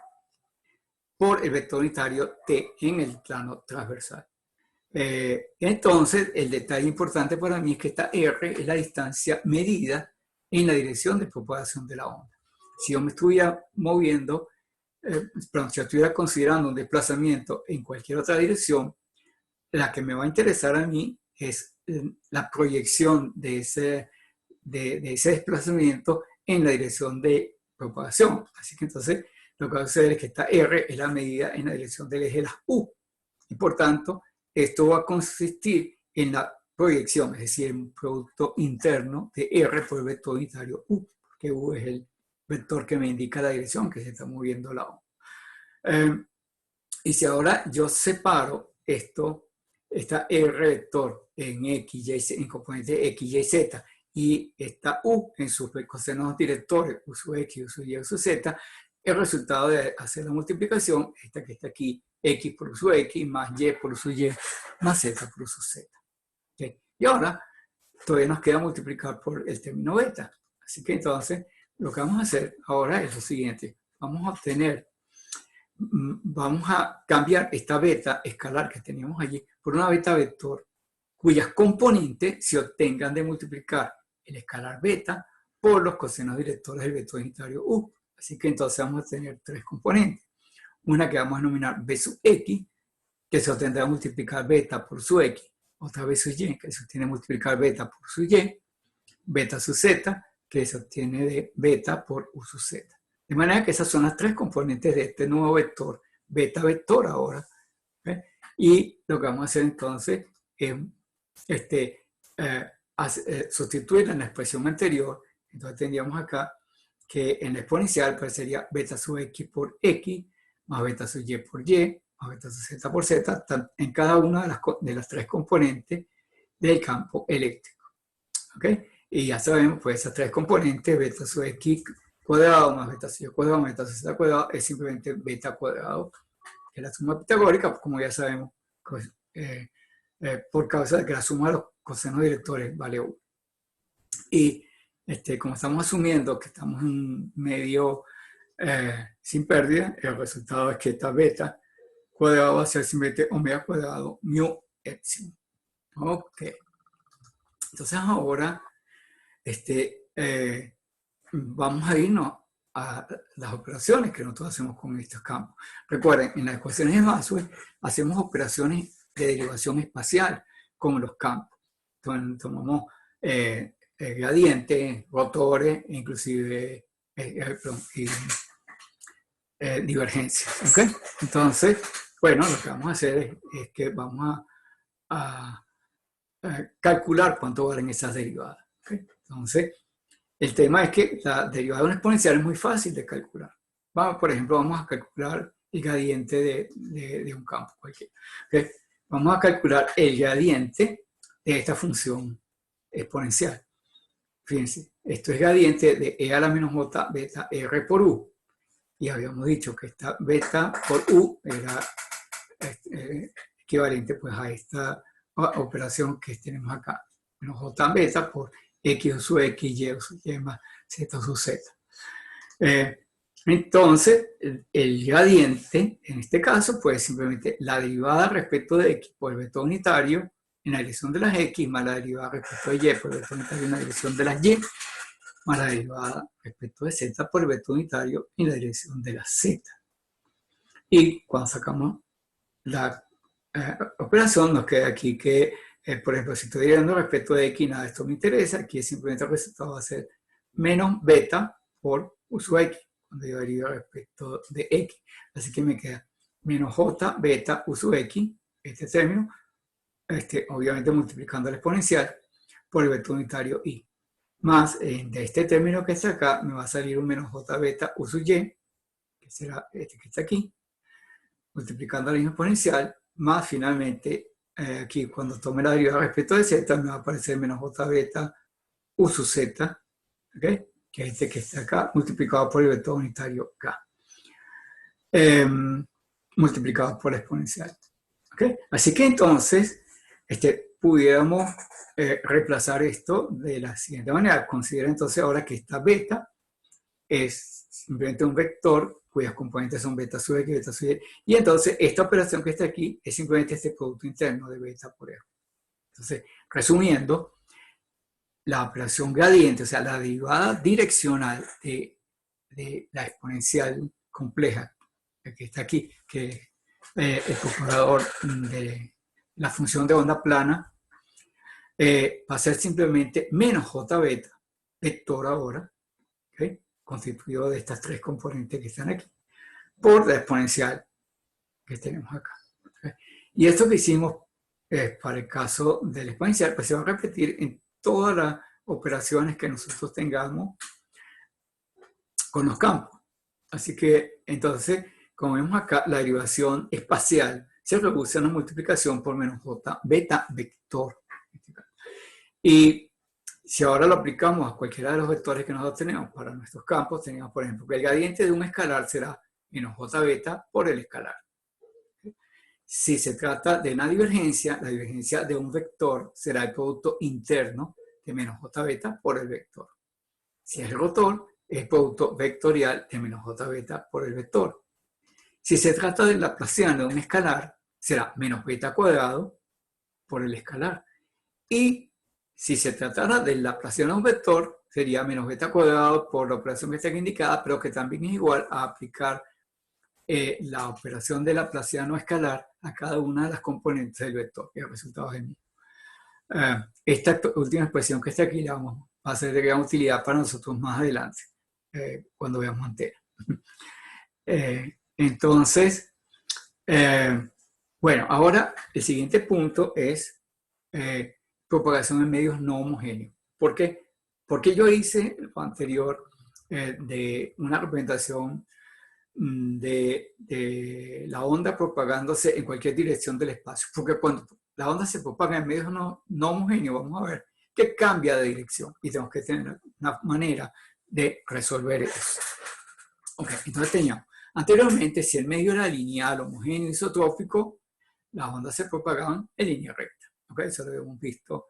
[SPEAKER 1] por el vector unitario T en el plano transversal. Entonces, el detalle importante para mí es que esta R es la distancia medida en la dirección de propagación de la onda. Si yo me estuviera moviendo, si yo estuviera considerando un desplazamiento en cualquier otra dirección, la que me va a interesar a mí es la proyección de ese desplazamiento en la dirección de propagación. Así que entonces lo que va a suceder es que esta R es la medida en la dirección del eje de las U. Y por tanto, esto va a consistir en la proyección, es decir, un producto interno de R por el vector unitario U, porque U es el vector que me indica la dirección que se está moviendo la onda. Y si ahora yo separo esta R vector en X, Y, en componente X, Y, Z, y esta U en sus cosenos directores, U sub X, U sub Y, U sub Z, el resultado de hacer la multiplicación, esta que está aquí, X por U sub X, más Y por U sub Y, más Z por U sub Z. ¿Okay? Y ahora, todavía nos queda multiplicar por el término beta. Así que entonces, lo que vamos a hacer ahora es lo siguiente. Vamos a cambiar esta beta escalar que teníamos allí por una beta vector cuyas componentes se obtengan de multiplicar el escalar beta por los cosenos directores del vector unitario U. Así que entonces vamos a tener tres componentes. Una que vamos a denominar B sub X, que se obtendrá de multiplicar beta por su X. Otra B sub Y, que se obtiene de multiplicar beta por su Y. Beta sub Z, que se obtiene de beta por U sub Z. De manera que esas son las tres componentes de este nuevo vector, beta vector ahora. ¿Okay? Y lo que vamos a hacer entonces es sustituirla en la expresión anterior. Entonces tendríamos acá que en la exponencial pues sería beta sub X por X, más beta sub Y por Y, más beta sub Z por Z, en cada una de las tres componentes del campo eléctrico. ¿Okay? Y ya sabemos, pues esas tres componentes, beta sub X cuadrado más beta sub Y cuadrado más beta sub Z cuadrado, es simplemente beta cuadrado, que es la suma pitagórica, pues como ya sabemos, pues, por causa de que la suma de los cosenos directores vale 1. Y como estamos asumiendo que estamos en un medio sin pérdida, el resultado es que esta beta cuadrado va a ser simplemente omega cuadrado mu epsilon. Ok. Entonces ahora vamos a irnos a las operaciones que nosotros hacemos con estos campos. Recuerden, en las ecuaciones de Maxwell hacemos operaciones de derivación espacial con los campos. Entonces, tomamos gradientes, rotores, inclusive divergencias. ¿Okay? Entonces, bueno, lo que vamos a hacer es que vamos a calcular cuánto valen esas derivadas. ¿Okay? Entonces, el tema es que la derivada de una exponencial es muy fácil de calcular. Por ejemplo, vamos a calcular el gradiente de un campo cualquiera. ¿Okay? Vamos a calcular el gradiente de esta función exponencial. Fíjense, esto es gradiente de e a la menos j beta r por u. Y habíamos dicho que esta beta por u era equivalente pues, a esta operación que tenemos acá. Menos j beta por x sub x, y sub y más z sub z. Entonces, el gradiente, en este caso, pues simplemente la derivada respecto de x por el vector unitario en la dirección de las x, más la derivada respecto de y por el vector unitario en la dirección de las y, más la derivada respecto de z por el vector unitario en la dirección de las z. Y cuando sacamos la operación, nos queda aquí que, por ejemplo, si estoy derivando respecto de x, nada, esto me interesa, aquí simplemente el resultado va a ser menos beta por u sub x, cuando yo derivo respecto de x. Así que me queda menos j beta u sub x, este término, obviamente multiplicando el exponencial por el vector unitario y. Más de este término que está acá, me va a salir un menos j beta u sub y, que será este que está aquí, multiplicando el mismo exponencial, más finalmente, aquí cuando tome la derivada respecto de z, me va a aparecer menos j beta u sub z, ¿okay? Que es este que está acá, multiplicado por el vector unitario k, multiplicado por la exponencial. ¿Okay? Así que entonces, pudiéramos reemplazar esto de la siguiente manera. Considera entonces ahora que esta beta es simplemente un vector cuyas componentes son beta sub x, beta sub y. Y entonces esta operación que está aquí es simplemente este producto interno de beta por r. Entonces, resumiendo, la operación gradiente, o sea, la derivada direccional de la exponencial compleja que está aquí, que es el calculador de la función de onda plana, va a ser simplemente menos j beta, vector ahora, ¿okay? Constituido de estas tres componentes que están aquí, por la exponencial que tenemos acá. ¿Okay? Y esto que hicimos para el caso del exponencial, pues se va a repetir en todas las operaciones que nosotros tengamos con los campos. Así que, entonces, como vemos acá, la derivación espacial se reduce a una multiplicación por menos j beta vector. Y si ahora lo aplicamos a cualquiera de los vectores que nosotros tenemos para nuestros campos, tenemos, por ejemplo, que el gradiente de un escalar será menos j beta por el escalar. Si se trata de una divergencia, la divergencia de un vector será el producto interno de menos j beta por el vector. Si es el rotor, es el producto vectorial de menos j beta por el vector. Si se trata del laplaciano de un escalar, será menos beta cuadrado por el escalar. Y si se tratara del laplaciano de un vector, sería menos beta cuadrado por la operación que está aquí indicada, pero que también es igual a aplicar la operación de laplaciano escalar a cada una de las componentes del vector, y el resultado es el mismo. Esta última expresión que está aquí la va a ser de gran utilidad para nosotros más adelante, cuando veamos entera. Entonces, bueno, ahora el siguiente punto es propagación en medios no homogéneos. ¿Por qué? Porque yo hice lo anterior de una representación de la onda propagándose en cualquier dirección del espacio. Porque cuando la onda se propaga en medios no homogéneos, vamos a ver que cambia de dirección y tenemos que tener una manera de resolver eso. Ok, entonces teníamos, anteriormente, si el medio era lineal, homogéneo, isotrópico, las ondas se propagaban en línea recta. ¿Okay? Eso lo hemos visto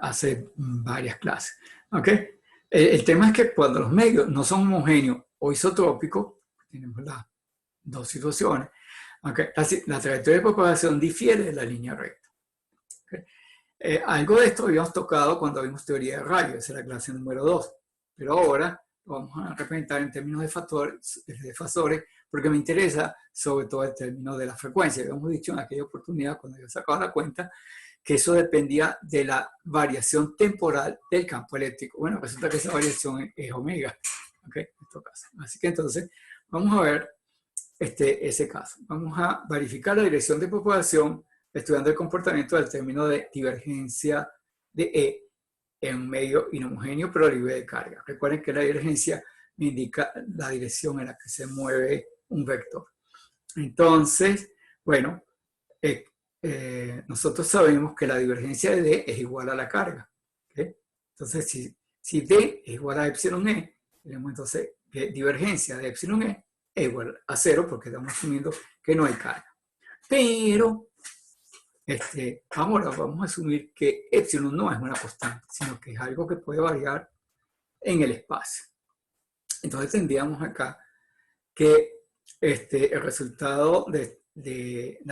[SPEAKER 1] hace varias clases. ¿Okay? El tema es que cuando los medios no son homogéneos o isotrópicos, tenemos las dos situaciones, ¿okay? La trayectoria de propagación difiere de la línea recta. ¿Okay? Algo de esto habíamos tocado cuando vimos teoría de rayos, esa es la clase número 2, pero ahora lo vamos a representar en términos de fasores, porque me interesa sobre todo el término de la frecuencia. Habíamos dicho en aquella oportunidad, cuando yo sacaba la cuenta, que eso dependía de la variación temporal del campo eléctrico. Bueno, resulta que esa variación es omega, ¿okay? En este caso. Así que entonces vamos a ver ese caso. Vamos a verificar la dirección de propagación estudiando el comportamiento del término de divergencia de E en un medio inhomogéneo pero libre de carga. Recuerden que la divergencia me indica la dirección en la que se mueve un vector. Entonces, bueno, nosotros sabemos que la divergencia de D es igual a la carga. ¿Okay? Entonces, si D es igual a epsilon E, tenemos entonces que divergencia de epsilon E es igual a 0 porque estamos asumiendo que no hay carga. Pero, ahora vamos a asumir que epsilon no es una constante, sino que es algo que puede variar en el espacio. Entonces tendríamos acá que el resultado de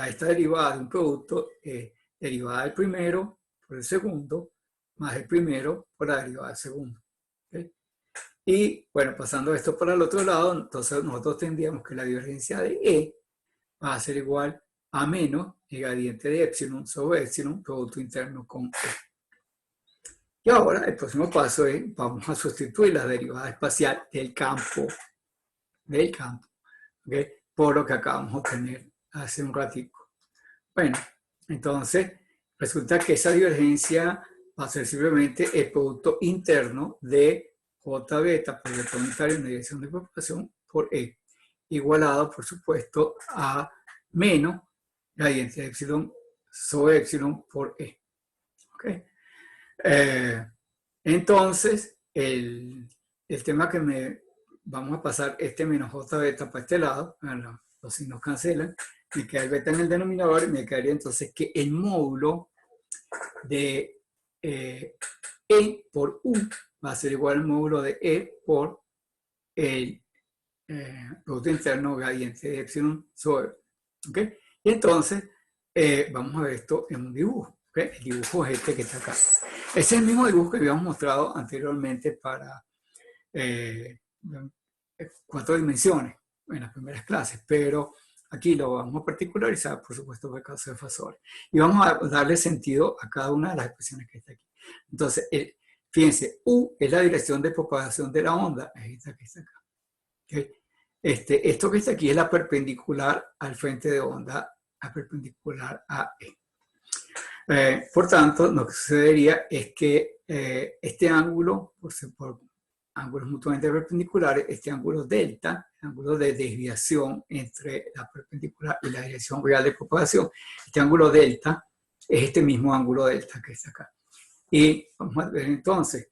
[SPEAKER 1] esta derivada de un producto es derivada del primero por el segundo más el primero por la derivada del segundo. ¿Okay? Y bueno, pasando esto para el otro lado, entonces nosotros tendríamos que la divergencia de E va a ser igual a menos el gradiente de epsilon sobre epsilon, producto interno con E. Y ahora el próximo paso es, vamos a sustituir la derivada espacial del campo, ¿okay? Por lo que acabamos de obtener hace un ratico. Bueno, entonces resulta que esa divergencia va a ser simplemente el producto interno de J beta por vector unitario en la dirección de propagación por E, igualado, por supuesto, a menos gradiente de epsilon sobre epsilon por E. ¿Okay? Entonces, el tema que vamos a pasar menos J beta para este lado, bueno, los signos cancelan, me queda el beta en el denominador y me quedaría entonces que el módulo de E por U va a ser igual al módulo de E por el producto interno gradiente de epsilon sobre. ¿Okay? Y entonces vamos a ver esto en un dibujo. ¿Okay? El dibujo es este que está acá. Ese es el mismo dibujo que habíamos mostrado anteriormente para 4 dimensiones en las primeras clases, pero aquí lo vamos a particularizar, por supuesto, por caso de fasores. Y vamos a darle sentido a cada una de las expresiones que está aquí. Entonces, fíjense, U es la dirección de propagación de la onda, es esta que está acá. ¿Okay? Esto que está aquí es la perpendicular al frente de onda, a perpendicular a E. Por tanto, lo que sucedería es que este ángulo, por ángulos mutuamente perpendiculares, este ángulo delta, el ángulo de desviación entre la perpendicular y la dirección real de propagación, este ángulo delta es este mismo ángulo delta que está acá. Y vamos a ver entonces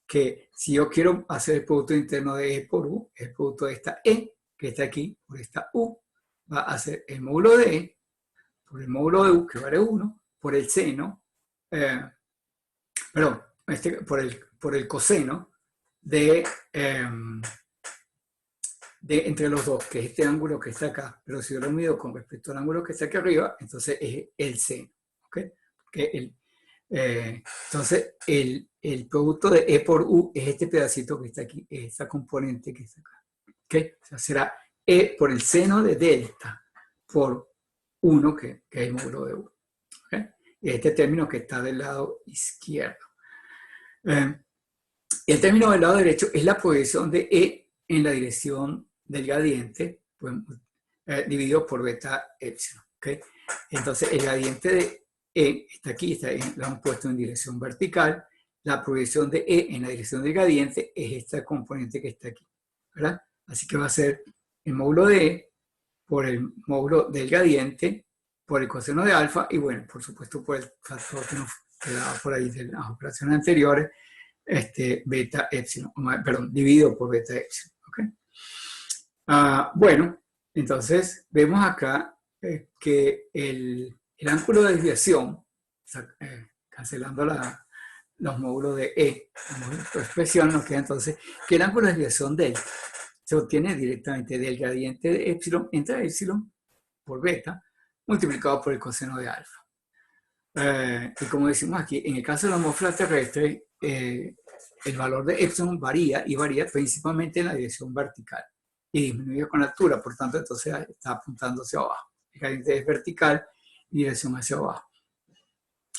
[SPEAKER 1] que si yo quiero hacer el producto interno de E por U, el producto de esta E, que está aquí, por esta U, va a ser el módulo de E por el módulo de U, que vale 1, por el seno, perdón, por el coseno de entre los dos, que es este ángulo que está acá. Pero si yo lo mido con respecto al ángulo que está aquí arriba, entonces es el seno. ¿Okay? Entonces, el producto de E por U es este pedacito que está aquí, esta componente que está acá. ¿Okay? O sea, será E por el seno de delta por 1, que es el módulo de U. ¿Okay? Y este término que está del lado izquierdo. El término del lado derecho es la proyección de E en la dirección del gradiente, pues, dividido por beta epsilon. ¿Okay? Entonces, el gradiente de E está aquí, lo han puesto en dirección vertical. La proyección de E en la dirección del gradiente es esta componente que está aquí, ¿verdad? Así que va a ser el módulo de E por el módulo del gradiente, por el coseno de alfa y, bueno, por supuesto, por el factor que nos quedaba por ahí de las operaciones anteriores, beta epsilon, perdón, dividido por beta epsilon. ¿Okay? Bueno, entonces vemos acá que el ángulo de desviación, cancelando los módulos de E, la expresión nos queda entonces que el ángulo de desviación delta se obtiene directamente del gradiente de epsilon entre epsilon por beta multiplicado por el coseno de alfa. Y como decimos aquí, en el caso de la atmósfera terrestre, el valor de epsilon varía y varía principalmente en la dirección vertical y disminuye con la altura, por tanto entonces está apuntando hacia abajo. El gradiente es vertical y dirección hacia abajo.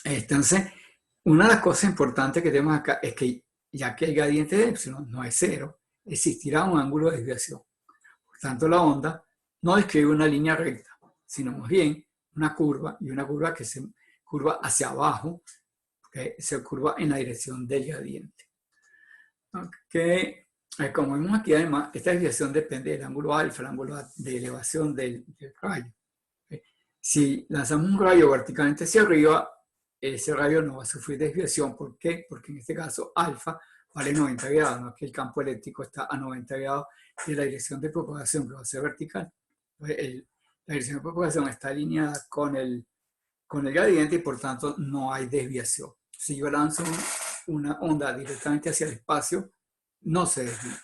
[SPEAKER 1] Entonces, una de las cosas importantes que tenemos acá es que ya que el gradiente de epsilon no es cero, existirá un ángulo de desviación. Por tanto, la onda no describe una línea recta, sino más bien una curva, y una curva que se curva hacia abajo, que se curva en la dirección del gradiente. Como vemos aquí, además, esta desviación depende del ángulo alfa, el ángulo de elevación del rayo. Si lanzamos un rayo verticalmente hacia arriba, ese rayo no va a sufrir desviación. ¿Por qué? Porque en este caso alfa vale 90 grados, ¿no? Aquí el campo eléctrico está a 90 grados de la dirección de propagación, que va a ser vertical. Entonces, la dirección de propagación está alineada con el gradiente y por tanto no hay desviación. Si yo lanzo una onda directamente hacia el espacio, no se desvía.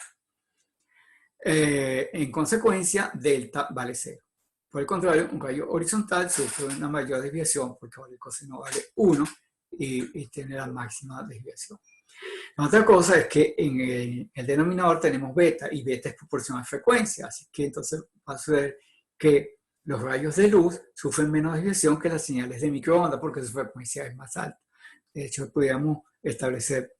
[SPEAKER 1] En consecuencia, delta vale 0. Por el contrario, un rayo horizontal sufre una mayor desviación porque el coseno vale 1 y tiene la máxima desviación. La otra cosa es que en el denominador tenemos beta y beta es proporcional a frecuencia, así que entonces va a suceder que los rayos de luz sufren menos desviación que las señales de microondas porque su frecuencia es más alta. De hecho, podríamos establecer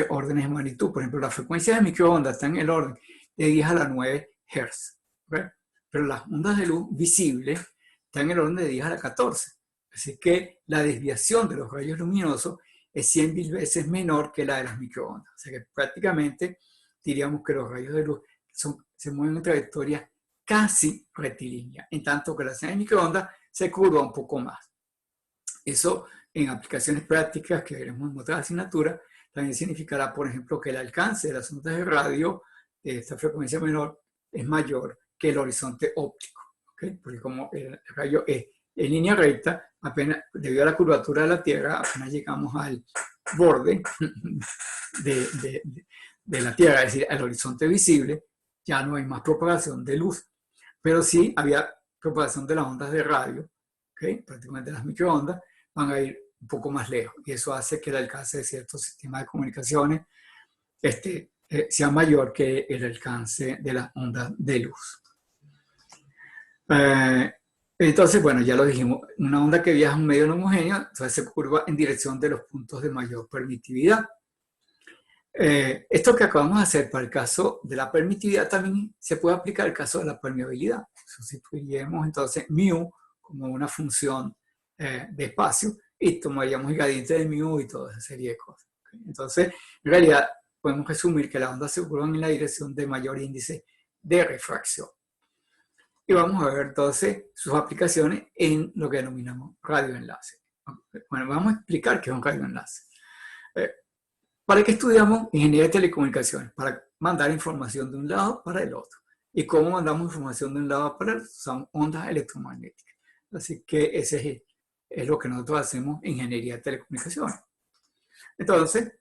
[SPEAKER 1] órdenes de magnitud. Por ejemplo, la frecuencia de microondas está en el orden de 10 a la 9 Hz. ¿Okay? Pero las ondas de luz visibles están en el orden de 10 a la 14. Así que la desviación de los rayos luminosos es 100.000 veces menor que la de las microondas. O sea que prácticamente diríamos que los rayos de luz se mueven en trayectoria casi rectilínea, en tanto que la señal de microondas se curva un poco más. Eso en aplicaciones prácticas que veremos en otra asignatura también significará, por ejemplo, que el alcance de las ondas de radio de esta frecuencia menor es mayor que el horizonte óptico, ¿okay? Porque como el rayo es en línea recta, apenas, debido a la curvatura de la Tierra, apenas llegamos al borde de la Tierra, es decir, al horizonte visible, ya no hay más propagación de luz. Pero sí había propagación de las ondas de radio, ¿okay? Prácticamente las microondas van a ir un poco más lejos y eso hace que el alcance de ciertos sistemas de comunicaciones sea mayor que el alcance de las ondas de luz. Entonces, bueno, ya lo dijimos, una onda que viaja en un medio no homogéneo, entonces se curva en dirección de los puntos de mayor permitividad. Esto que acabamos de hacer para el caso de la permitividad también se puede aplicar al caso de la permeabilidad. Sustituyemos entonces mu como una función de espacio y tomaríamos el gradiente de mu y toda esa serie de cosas. Entonces, en realidad, podemos resumir que las ondas se curvan en la dirección de mayor índice de refracción. Y vamos a ver entonces sus aplicaciones en lo que denominamos radioenlace. Bueno, vamos a explicar qué es un radioenlace. ¿Para qué estudiamos ingeniería de telecomunicaciones? Para mandar información de un lado para el otro. ¿Y cómo mandamos información de un lado para el otro? Son ondas electromagnéticas. Así que ese es lo que nosotros hacemos en ingeniería de telecomunicaciones. Entonces,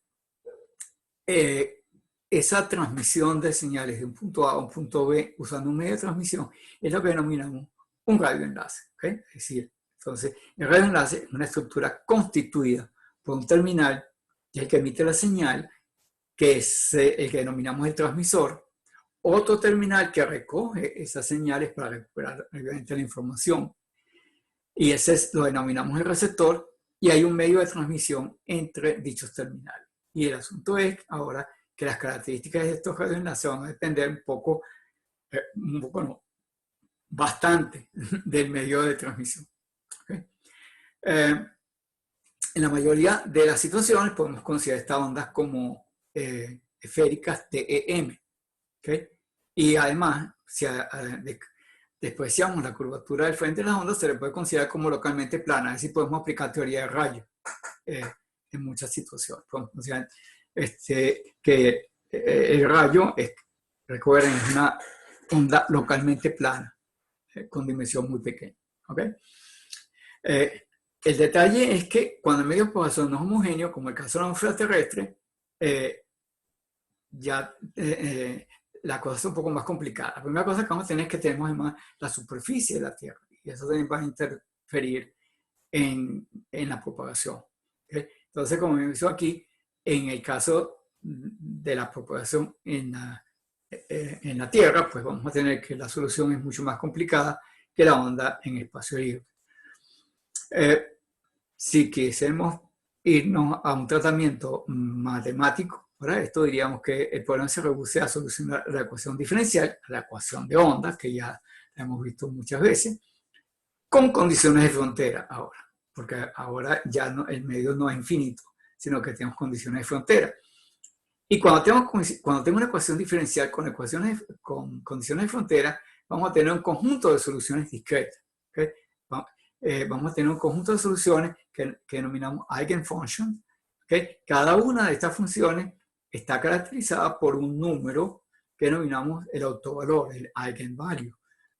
[SPEAKER 1] esa transmisión de señales de un punto A a un punto B usando un medio de transmisión es lo que denominamos un radioenlace. ¿Okay? Es decir, entonces, el radioenlace es una estructura constituida por un terminal que es el que emite la señal, que es el que denominamos el transmisor, otro terminal que recoge esas señales para recuperar obviamente la información, y ese lo denominamos el receptor, y hay un medio de transmisión entre dichos terminales. Y el asunto es ahora que las características de estos radioenlaces van a depender un poco no, bastante del medio de transmisión. ¿Okay? En la mayoría de las situaciones podemos considerar estas ondas como esféricas TEM. ¿Okay? Y además, si despreciamos la curvatura del frente de las ondas, se le puede considerar como localmente plana. Es decir, podemos aplicar teoría de rayos en muchas situaciones. Podemos considerar que el rayo, recuerden, es una onda localmente plana, con dimensión muy pequeña. ¿ok? El detalle es que cuando el medio de propagación no es homogéneo, como el caso de la atmósfera terrestre, la cosa es un poco más complicada. La primera cosa que vamos a tener es que tenemos además la superficie de la Tierra, y eso también va a interferir en la propagación. ¿Okay? Entonces, como me hizo aquí, en el caso de la propagación en la Tierra, pues vamos a tener que la solución es mucho más complicada que la onda en espacio libre. Si quisiéramos irnos a un tratamiento matemático para esto, diríamos que el problema se reduce a solucionar la ecuación diferencial, la ecuación de ondas, que ya la hemos visto muchas veces, con condiciones de frontera ahora, porque ahora ya no, el medio no es infinito, sino que tenemos condiciones de frontera. Y cuando tengo una ecuación diferencial con condiciones de frontera, vamos a tener un conjunto de soluciones discretas. ¿Okay? Vamos a tener un conjunto de soluciones que denominamos eigenfunctions. ¿Okay? Cada una de estas funciones está caracterizada por un número que denominamos el autovalor, el eigenvalue.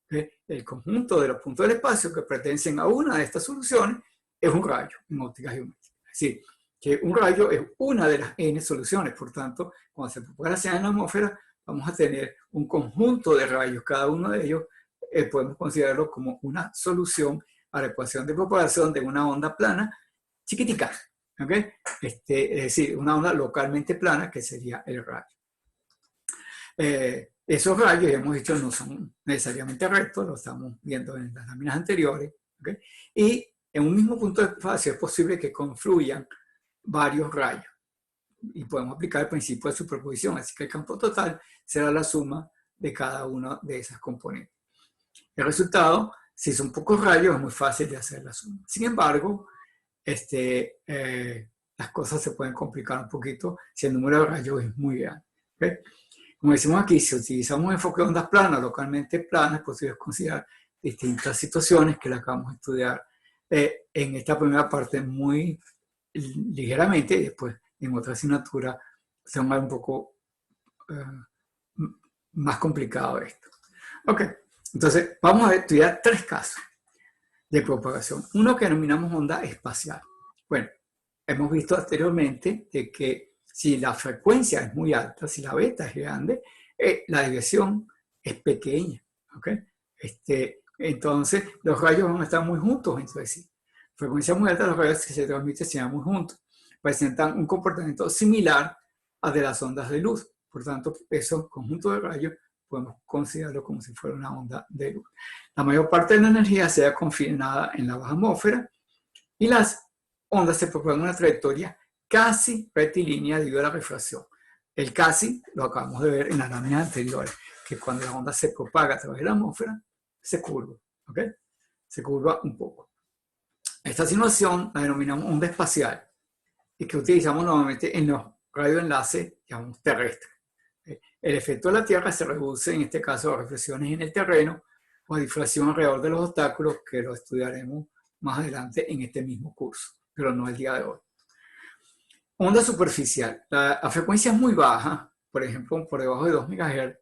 [SPEAKER 1] ¿Okay? El conjunto de los puntos del espacio que pertenecen a una de estas soluciones es un rayo en óptica geométrica. Es decir, que un rayo es una de las n soluciones. Por tanto, cuando se propaga la señal en la atmósfera, vamos a tener un conjunto de rayos. Cada uno de ellos podemos considerarlo como una solución a la ecuación de propagación de una onda plana chiquitica. ¿Okay? Es decir, una onda localmente plana que sería el rayo. Esos rayos, ya hemos dicho, no son necesariamente rectos, lo estamos viendo en las láminas anteriores. ¿Okay? Y en un mismo punto de espacio es posible que confluyan varios rayos. Y podemos aplicar el principio de superposición, así que el campo total será la suma de cada una de esas componentes. El resultado, si son pocos rayos, es muy fácil de hacer la suma. Sin embargo, las cosas se pueden complicar un poquito si el número de rayos es muy grande. ¿Okay? Como decimos aquí, si utilizamos un enfoque de ondas planas, localmente planas, es posible considerar distintas situaciones que las acabamos de estudiar en esta primera parte muy ligeramente, y después en otra asignatura se va un poco más complicado esto. Ok, entonces vamos a estudiar 3 casos de propagación. Uno que denominamos onda espacial. Bueno, hemos visto anteriormente de que si la frecuencia es muy alta, si la beta es grande, la desviación es pequeña. ¿Ok? Entonces los rayos van a estar muy juntos entre sí. Frecuencia muy alta, los rayos que se transmiten se muy juntos. Presentan un comportamiento similar a de las ondas de luz. Por tanto, esos conjuntos de rayos podemos considerarlo como si fuera una onda de luz. La mayor parte de la energía se ha confinada en la baja atmósfera y las ondas se propagan en una trayectoria casi rectilínea debido a la refracción. El casi lo acabamos de ver en las láminas anteriores, que cuando la onda se propaga a través de la atmósfera, se curva. ¿Ok? Se curva un poco. Esta simulación la denominamos onda espacial y que utilizamos normalmente en los radioenlaces, llamamos terrestres. El efecto de la Tierra se reduce, en este caso, a reflexiones en el terreno o a difracción alrededor de los obstáculos, que lo estudiaremos más adelante en este mismo curso, pero no el día de hoy. Onda superficial. La frecuencia es muy baja, por ejemplo, por debajo de 2 MHz,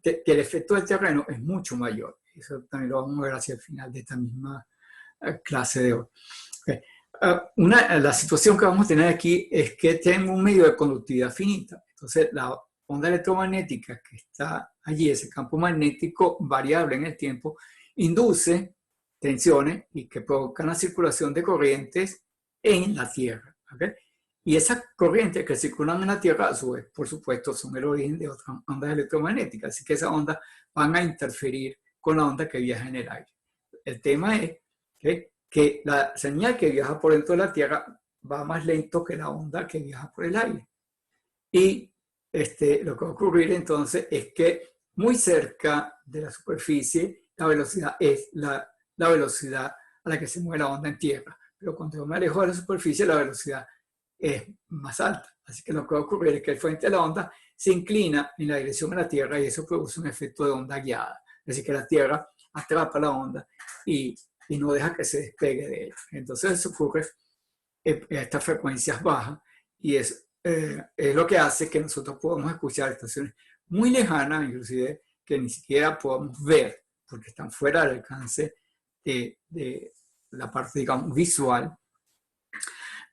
[SPEAKER 1] que el efecto del terreno es mucho mayor. Eso también lo vamos a ver hacia el final de esta misma clase de hoy. Okay. La situación que vamos a tener aquí es que tengo un medio de conductividad finita. Entonces, la onda electromagnética que está allí, ese campo magnético variable en el tiempo, induce tensiones y que provocan la circulación de corrientes en la Tierra. ¿Okay? Y esas corrientes que circulan en la Tierra, a su vez, por supuesto, son el origen de otras ondas electromagnéticas. Así que esas ondas van a interferir con la onda que viaja en el aire. El tema es que la señal que viaja por dentro de la Tierra va más lento que la onda que viaja por el aire. Y lo que va a ocurrir entonces es que muy cerca de la superficie, la velocidad es la velocidad a la que se mueve la onda en tierra. Pero cuando yo me alejo de la superficie, la velocidad es más alta. Así que lo que va a ocurrir es que el frente de la onda se inclina en la dirección de la Tierra y eso produce un efecto de onda guiada. Es decir, que la Tierra atrapa la onda y no deja que se despegue de ella. Entonces eso ocurre a estas frecuencias bajas y es lo que hace que nosotros podamos escuchar estaciones muy lejanas, inclusive que ni siquiera podamos ver, porque están fuera del alcance de la parte, digamos, visual,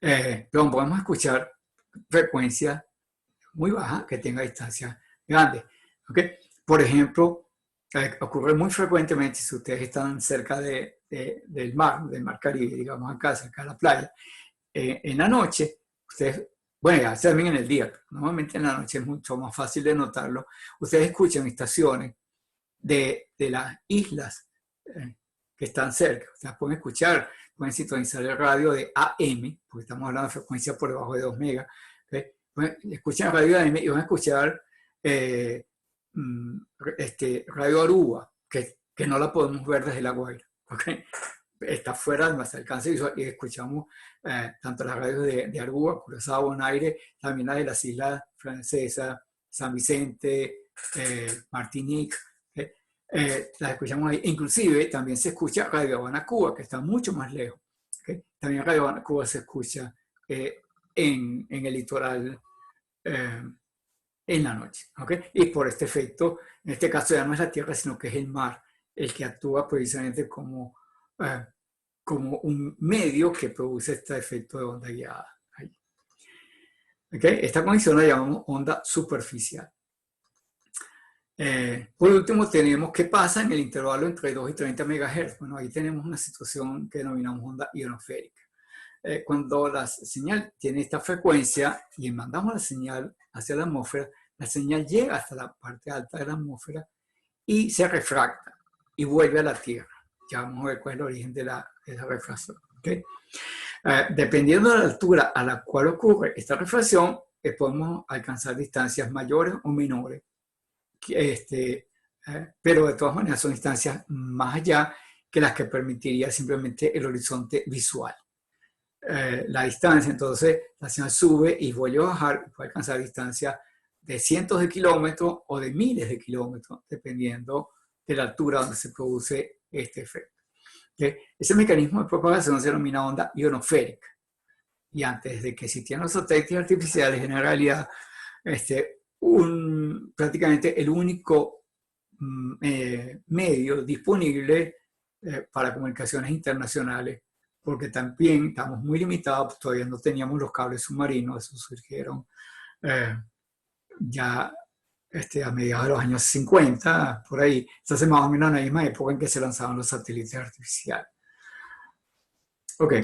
[SPEAKER 1] pero podemos escuchar frecuencias muy bajas que tengan distancias grandes. ¿Okay? Por ejemplo, ocurre muy frecuentemente si ustedes están cerca del mar Caribe, digamos acá, cerca de la playa, en la noche, ustedes, bueno, ya también en el día, pero normalmente en la noche es mucho más fácil de notarlo, ustedes escuchan estaciones de las islas que están cerca. Ustedes pueden escuchar, pueden sintonizar el radio de AM, porque estamos hablando de frecuencia por debajo de 2 megas. ¿Okay? Escuchan el radio de AM y van a escuchar Radio Aruba, que no la podemos ver desde La Guaira. ¿Okay? Está fuera de nuestro alcance visual y escuchamos tanto las radios de Aruba, Curazao, Bonaire, también las de las Islas Francesas, San Vicente, Martinique, las escuchamos ahí. Inclusive también se escucha Radio Habana, Cuba, que está mucho más lejos. ¿Okay? También Radio Habana, Cuba se escucha en el litoral en la noche. ¿Okay? Y por este efecto, en este caso ya no es la tierra, sino que es el mar el que actúa precisamente como un medio que produce este efecto de onda guiada. ¿Okay? Esta condición la llamamos onda superficial. Por último, tenemos qué pasa en el intervalo entre 2 y 30 MHz. Bueno, ahí tenemos una situación que denominamos onda ionosférica. Cuando la señal tiene esta frecuencia y mandamos la señal hacia la atmósfera, la señal llega hasta la parte alta de la atmósfera y se refracta y vuelve a la Tierra. Ya vamos a ver cuál es el origen de esa refracción. ¿Okay? Dependiendo de la altura a la cual ocurre esta refracción, podemos alcanzar distancias mayores o menores. Pero de todas maneras son distancias más allá que las que permitiría simplemente el horizonte visual. La distancia, entonces, la señal sube y vuelve a bajar, puede alcanzar distancias de cientos de kilómetros o de miles de kilómetros, dependiendo de la altura donde se produce este efecto. ¿Okay? Ese mecanismo de propagación se denomina onda ionosférica. Y antes de que existieran los satélites artificiales, en realidad, prácticamente el único medio disponible para comunicaciones internacionales, porque también estamos muy limitados, todavía no teníamos los cables submarinos, esos surgieron ya a mediados de los años 50, por ahí. Entonces, más o menos en la misma época en que se lanzaban los satélites artificiales. Ok.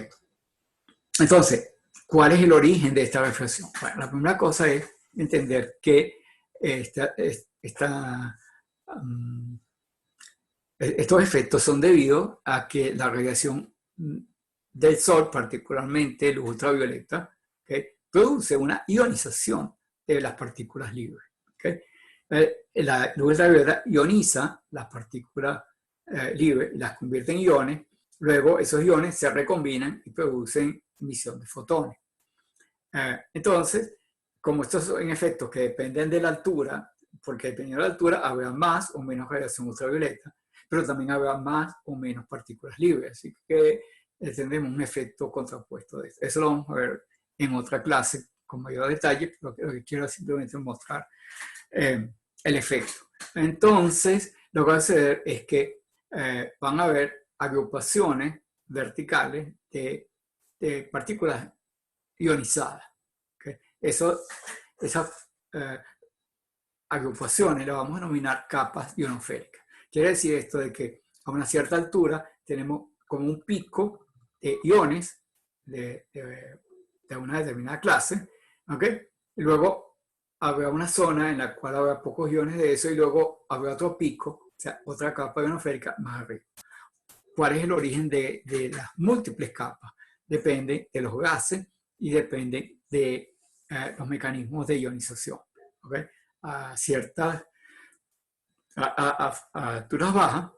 [SPEAKER 1] Entonces, ¿cuál es el origen de esta reflexión? Bueno, la primera cosa es entender que estos efectos son debidos a que la radiación del Sol, particularmente luz ultravioleta, ¿okay? Produce una ionización de las partículas libres. ¿Okay? La luz ultravioleta ioniza las partículas libres, las convierte en iones, luego esos iones se recombinan y producen emisión de fotones. Entonces, como estos son efectos que dependen de la altura, porque dependiendo de la altura habrá más o menos radiación ultravioleta, pero también habrá más o menos partículas libres, así que tendremos un efecto contrapuesto de eso. Eso lo vamos a ver en otra clase con mayor detalle, pero lo que quiero es simplemente mostrar el efecto. Entonces, lo que va a suceder es que van a haber agrupaciones verticales de partículas ionizadas. ¿Okay? Esas agrupaciones las vamos a denominar capas ionosféricas. Quiere decir esto de que a una cierta altura tenemos como un pico de iones de una determinada clase, ¿okay? Y luego habrá una zona en la cual habrá pocos iones de eso y luego habrá otro pico, o sea, otra capa ionosférica más arriba. ¿Cuál es el origen de las múltiples capas? Depende de los gases y depende de los mecanismos de ionización. ¿Okay? A alturas bajas,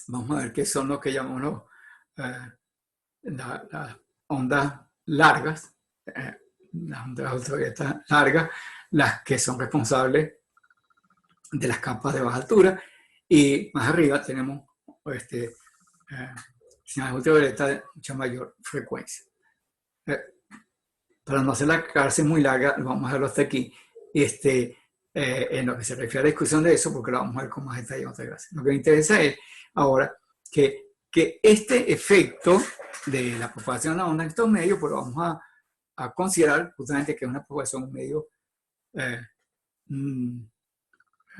[SPEAKER 1] vamos a ver qué son lo que llamamos las ondas largas, las ondas ultravioletas largas, las que son responsables de las capas de baja altura, y más arriba tenemos señales ultravioletas de mucha mayor frecuencia. Para no hacer la clase muy larga, vamos a dejarlo hasta aquí. En lo que se refiere a la discusión de eso, porque lo vamos a ver con más detalle en otra clase. Lo que me interesa es ahora que que este efecto de la propagación de la onda en estos medios, pues lo vamos a considerar justamente que es una propagación en un medio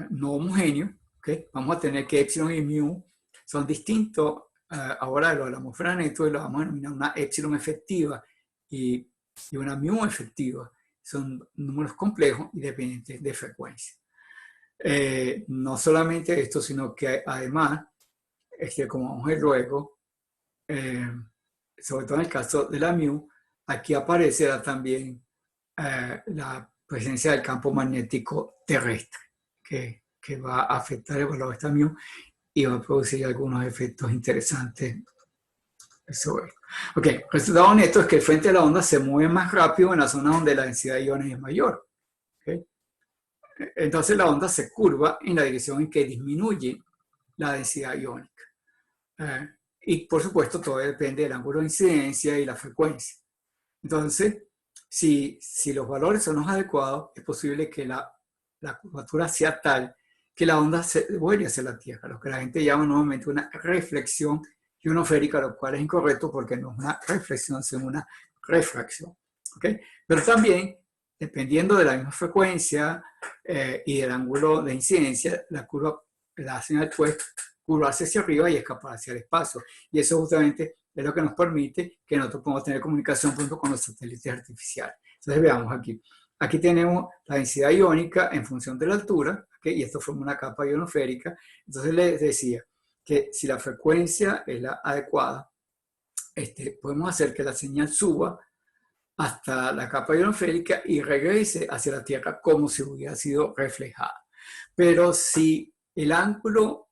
[SPEAKER 1] no homogéneo, ¿okay? Vamos a tener que epsilon y mu son distintos ahora de lo de la atmósfera neto, y lo vamos a denominar una epsilon efectiva y una mu efectiva. Son números complejos y dependientes de frecuencia. No solamente esto, sino que además, como vamos a ver luego, sobre todo en el caso de la mu, aquí aparecerá también la presencia del campo magnético terrestre, que va a afectar el valor de esta mu y va a producir algunos efectos interesantes sobre esto. Ok, el resultado neto es que el frente de la onda se mueve más rápido en la zona donde la densidad de iones es mayor. ¿Okay? Entonces la onda se curva en la dirección en que disminuye la densidad iónica. Y por supuesto todo depende del ángulo de incidencia y la frecuencia. Entonces, si los valores son los adecuados, es posible que la curvatura sea tal que la onda se vuelve hacia la Tierra, lo que la gente llama nuevamente una reflexión ionosférica, lo cual es incorrecto porque no es una reflexión, sino una refracción. ¿Okay? Pero también, dependiendo de la misma frecuencia y del ángulo de incidencia, la señal puede curvarse hacia arriba y escapar hacia el espacio. Y eso justamente es lo que nos permite que nosotros podamos tener comunicación pronto con los satélites artificiales. Entonces veamos aquí. Aquí tenemos la densidad iónica en función de la altura, ¿okay? Y esto forma una capa ionosférica. Entonces les decía que si la frecuencia es la adecuada, podemos hacer que la señal suba hasta la capa ionosférica y regrese hacia la Tierra como si hubiera sido reflejada. Pero si el ángulo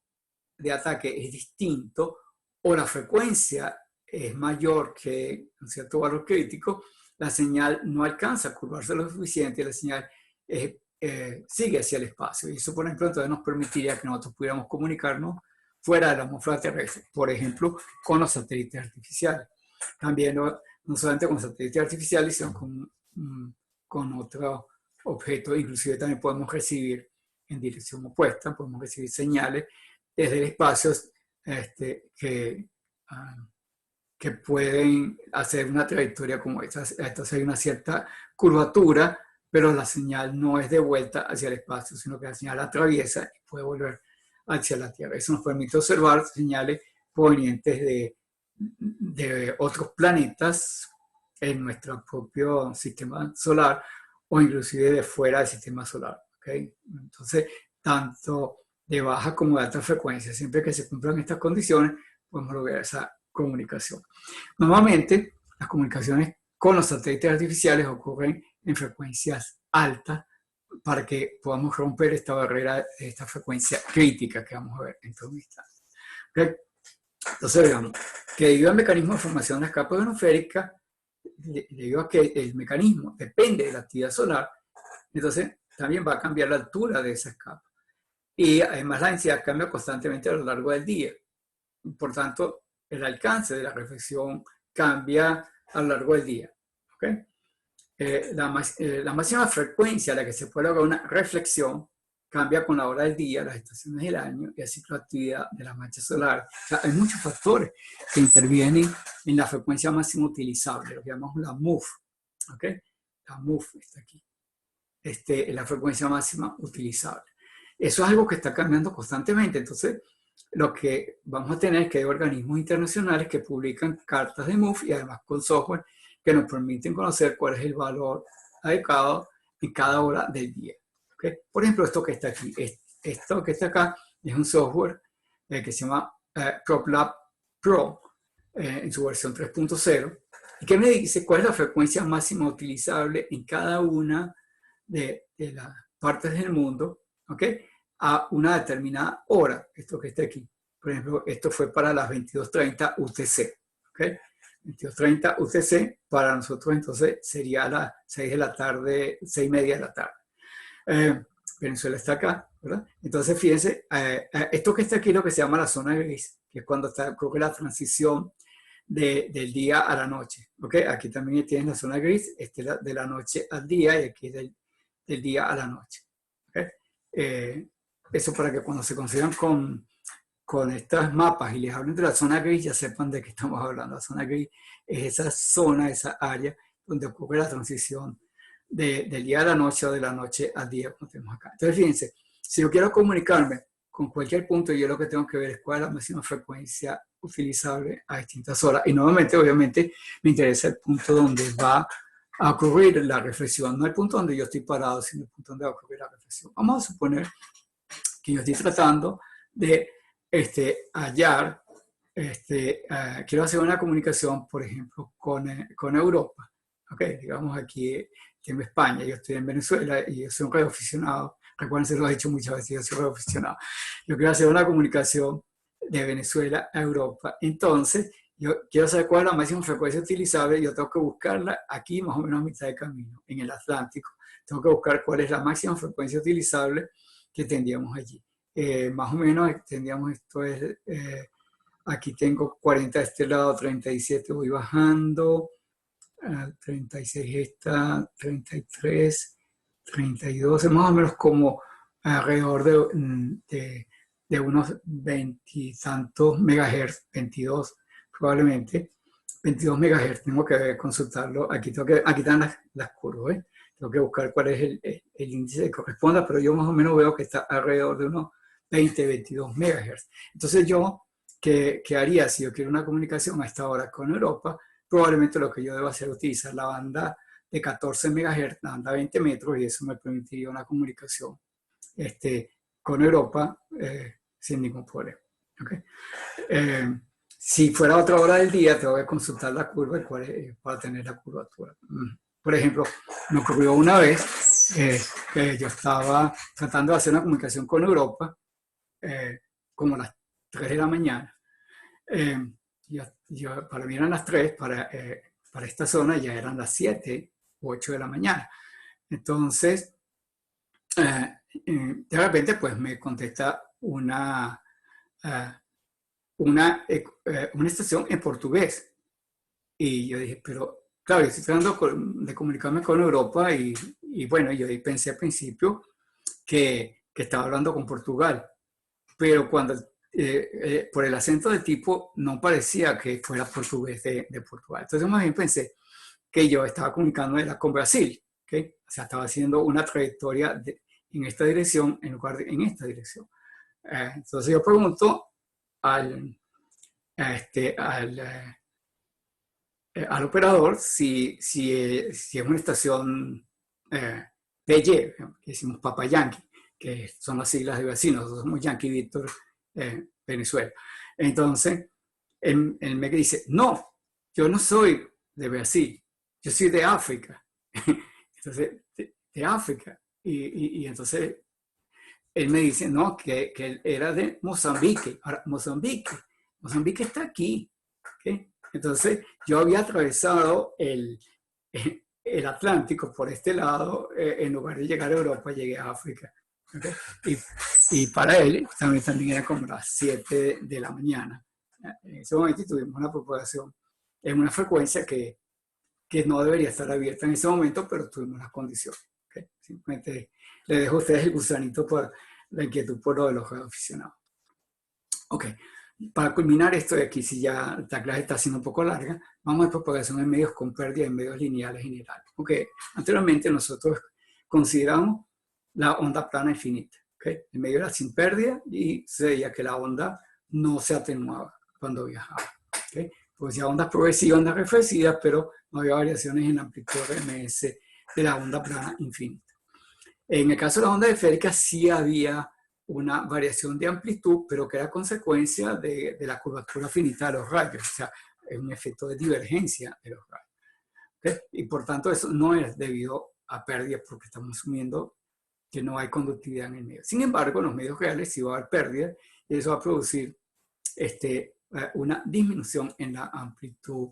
[SPEAKER 1] de ataque es distinto o la frecuencia es mayor que un cierto valor crítico, la señal no alcanza a curvarse lo suficiente y la señal sigue hacia el espacio. Y eso, por ejemplo, entonces nos permitiría que nosotros pudiéramos comunicarnos fuera de la atmósfera terrestre, por ejemplo, con los satélites artificiales. También no solamente con satélites artificiales, sino con otros objetos. Inclusive también podemos recibir en dirección opuesta, podemos recibir señales desde el espacio que pueden hacer una trayectoria como esta. Entonces hay una cierta curvatura, pero la señal no es de vuelta hacia el espacio, sino que la señal atraviesa y puede volver hacia la Tierra. Eso nos permite observar señales provenientes de otros planetas en nuestro propio sistema solar o inclusive de fuera del sistema solar. ¿Okay? Entonces, tanto de baja como de alta frecuencia, siempre que se cumplan estas condiciones, podemos lograr esa comunicación. Normalmente, las comunicaciones con los satélites artificiales ocurren en frecuencias altas para que podamos romper esta barrera, esta frecuencia crítica que vamos a ver en todo instante. ¿Okay? Entonces, veamos que debido al mecanismo de formación de las capas ionosféricas, debido a que el mecanismo depende de la actividad solar, entonces también va a cambiar la altura de esas capas. Y además la densidad cambia constantemente a lo largo del día. Por tanto, el alcance de la reflexión cambia a lo largo del día. ¿Okay? La máxima frecuencia a la que se puede lograr una reflexión cambia con la hora del día, las estaciones del año y el ciclo de actividad de la mancha solar. O sea, hay muchos factores que intervienen en la frecuencia máxima utilizable, lo que llamamos la MUF. ¿Okay? La MUF está aquí. La frecuencia máxima utilizable. Eso es algo que está cambiando constantemente. Entonces, lo que vamos a tener es que hay organismos internacionales que publican cartas de MUF y además con software que nos permiten conocer cuál es el valor adecuado en cada hora del día. ¿Okay? Por ejemplo, esto que está aquí. Esto que está acá es un software que se llama PropLab Pro en su versión 3.0 y que me dice cuál es la frecuencia máxima utilizable en cada una de las partes del mundo, ¿ok? A una determinada hora, esto que está aquí. Por ejemplo, esto fue para las 22:30 UTC, ¿ok? 22:30 UTC, para nosotros entonces sería a las 6 de la tarde, 6:30 de la tarde. Venezuela está acá, ¿verdad? Entonces, fíjense, esto que está aquí es lo que se llama la zona gris, que es cuando ocurre la transición del día a la noche, ¿ok? Aquí también tienes la zona gris, de la noche al día y aquí es del día a la noche. ¿Okay? Eso para que cuando se consigan con con estos mapas y les hablo de la zona gris, ya sepan de qué estamos hablando. La zona gris es esa zona, esa área donde ocurre la transición del día a la noche o de la noche al día, como tenemos acá. Entonces, fíjense, si yo quiero comunicarme con cualquier punto, yo lo que tengo que ver es cuál es la máxima frecuencia utilizable a distintas horas. Y nuevamente, obviamente, me interesa el punto donde va a ocurrir la reflexión, no el punto donde yo estoy parado, sino el punto donde va a ocurrir la reflexión. Vamos a suponer que yo estoy tratando de hallar, quiero hacer una comunicación, por ejemplo, con Europa. Okay, digamos aquí en España, yo estoy en Venezuela y yo soy un radioaficionado. Recuerden, se lo he dicho muchas veces, yo soy radioaficionado. Yo quiero hacer una comunicación de Venezuela a Europa. Entonces, yo quiero saber cuál es la máxima frecuencia utilizable. Yo tengo que buscarla aquí, más o menos a mitad de camino, en el Atlántico. Tengo que buscar cuál es la máxima frecuencia utilizable que tendríamos allí. Más o menos tendríamos, esto es, aquí tengo 40 de este lado, 37, voy bajando. 36 esta, 33, 32, es más o menos como alrededor de unos 20 y tantos megahertz, 22 probablemente, 22 megahertz, tengo que consultarlo, aquí están las curvas, ¿eh? Tengo que buscar cuál es el índice que corresponda, pero yo más o menos veo que está alrededor de unos 20, 22 megahertz. Entonces yo, ¿qué haría si yo quiero una comunicación a esta hora con Europa? Probablemente lo que yo debo hacer es utilizar la banda de 14 MHz, la banda 20 metros, y eso me permitiría una comunicación con Europa sin ningún problema. ¿Okay? Si fuera otra hora del día, tengo que consultar la curva para tener la curvatura. Por ejemplo, me ocurrió una vez que yo estaba tratando de hacer una comunicación con Europa, como a las 3 de la mañana. Para mí eran las 3, para esta zona ya eran las 7 u 8 de la mañana. Entonces, de repente, pues me contesta una estación en portugués. Y yo dije, pero claro, yo estoy tratando de comunicarme con Europa y bueno, yo pensé al principio que estaba hablando con Portugal. Pero cuando por el acento de tipo no parecía que fuera portugués de Portugal. Entonces más bien pensé que yo estaba comunicando con Brasil, ¿okay? O sea, estaba haciendo una trayectoria en esta dirección en lugar de en esta dirección. Entonces yo pregunto al operador si es una estación PY, que decimos Papa Yankee, que son las siglas de vecinos, nosotros somos Yankee Víctor Venezuela. Entonces, él me dice, no, yo no soy de Brasil, yo soy de África. Entonces, de África. Y entonces, él me dice, no, que él era de Mozambique. Ahora, Mozambique está aquí. ¿Okay? Entonces, yo había atravesado el Atlántico por este lado, en lugar de llegar a Europa, llegué a África. ¿Okay? Y para él también era como las 7 de la mañana. En ese momento tuvimos una propagación en una frecuencia que no debería estar abierta en ese momento, pero tuvimos las condiciones. ¿Okay? Simplemente le dejo a ustedes el gusanito por la inquietud por lo de los aficionados. Ok, para culminar esto de aquí, si ya la clase está siendo un poco larga, vamos a propagación en medios con pérdida en medios lineales generales. Ok, anteriormente nosotros consideramos la onda plana infinita. Okay? El medio era sin pérdida y se veía que la onda no se atenuaba cuando viajaba. Okay? Pues ya ondas progresivas, ondas reflexivas, pero no había variaciones en la amplitud RMS de la onda plana infinita. En el caso de la onda esférica sí había una variación de amplitud, pero que era consecuencia de la curvatura finita de los rayos, o sea, es un efecto de divergencia de los rayos. ¿Okay? Y por tanto eso no es debido a pérdidas porque estamos asumiendo que no hay conductividad en el medio. Sin embargo, en los medios reales sí va a haber pérdidas y eso va a producir una disminución en la amplitud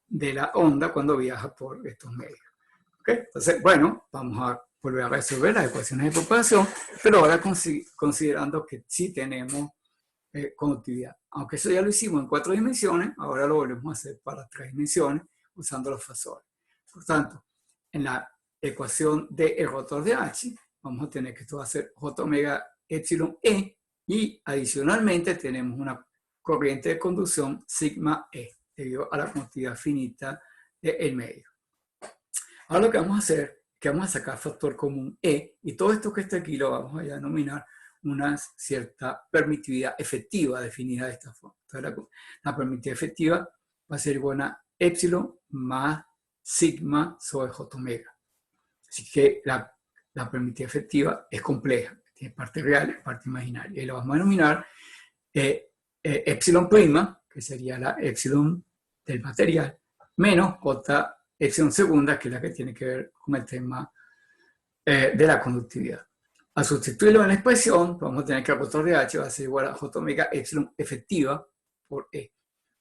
[SPEAKER 1] de la onda cuando viaja por estos medios. ¿Okay? Entonces, bueno, vamos a volver a resolver las ecuaciones de propagación, pero ahora considerando que sí tenemos conductividad. Aunque eso ya lo hicimos en 4 dimensiones, ahora lo volvemos a hacer para 3 dimensiones usando los fasores. Por tanto, en la ecuación del rotor de H, vamos a tener que esto va a ser J omega epsilon E Y adicionalmente tenemos una corriente de conducción sigma E, debido a la cantidad finita del medio. Ahora lo que vamos a hacer es que vamos a sacar factor común E, y todo esto que está aquí lo vamos a denominar una cierta permitividad efectiva definida de esta forma. Entonces, la permitividad efectiva va a ser igual a epsilon más sigma sobre j omega. Así que la permitividad efectiva es compleja, tiene parte real y parte imaginaria. Y lo vamos a denominar epsilon prima, que sería la epsilon del material, menos j epsilon segunda, que es la que tiene que ver con el tema de la conductividad. Al sustituirlo en la expresión, vamos a tener que el factor de H va a ser igual a j omega epsilon efectiva por E.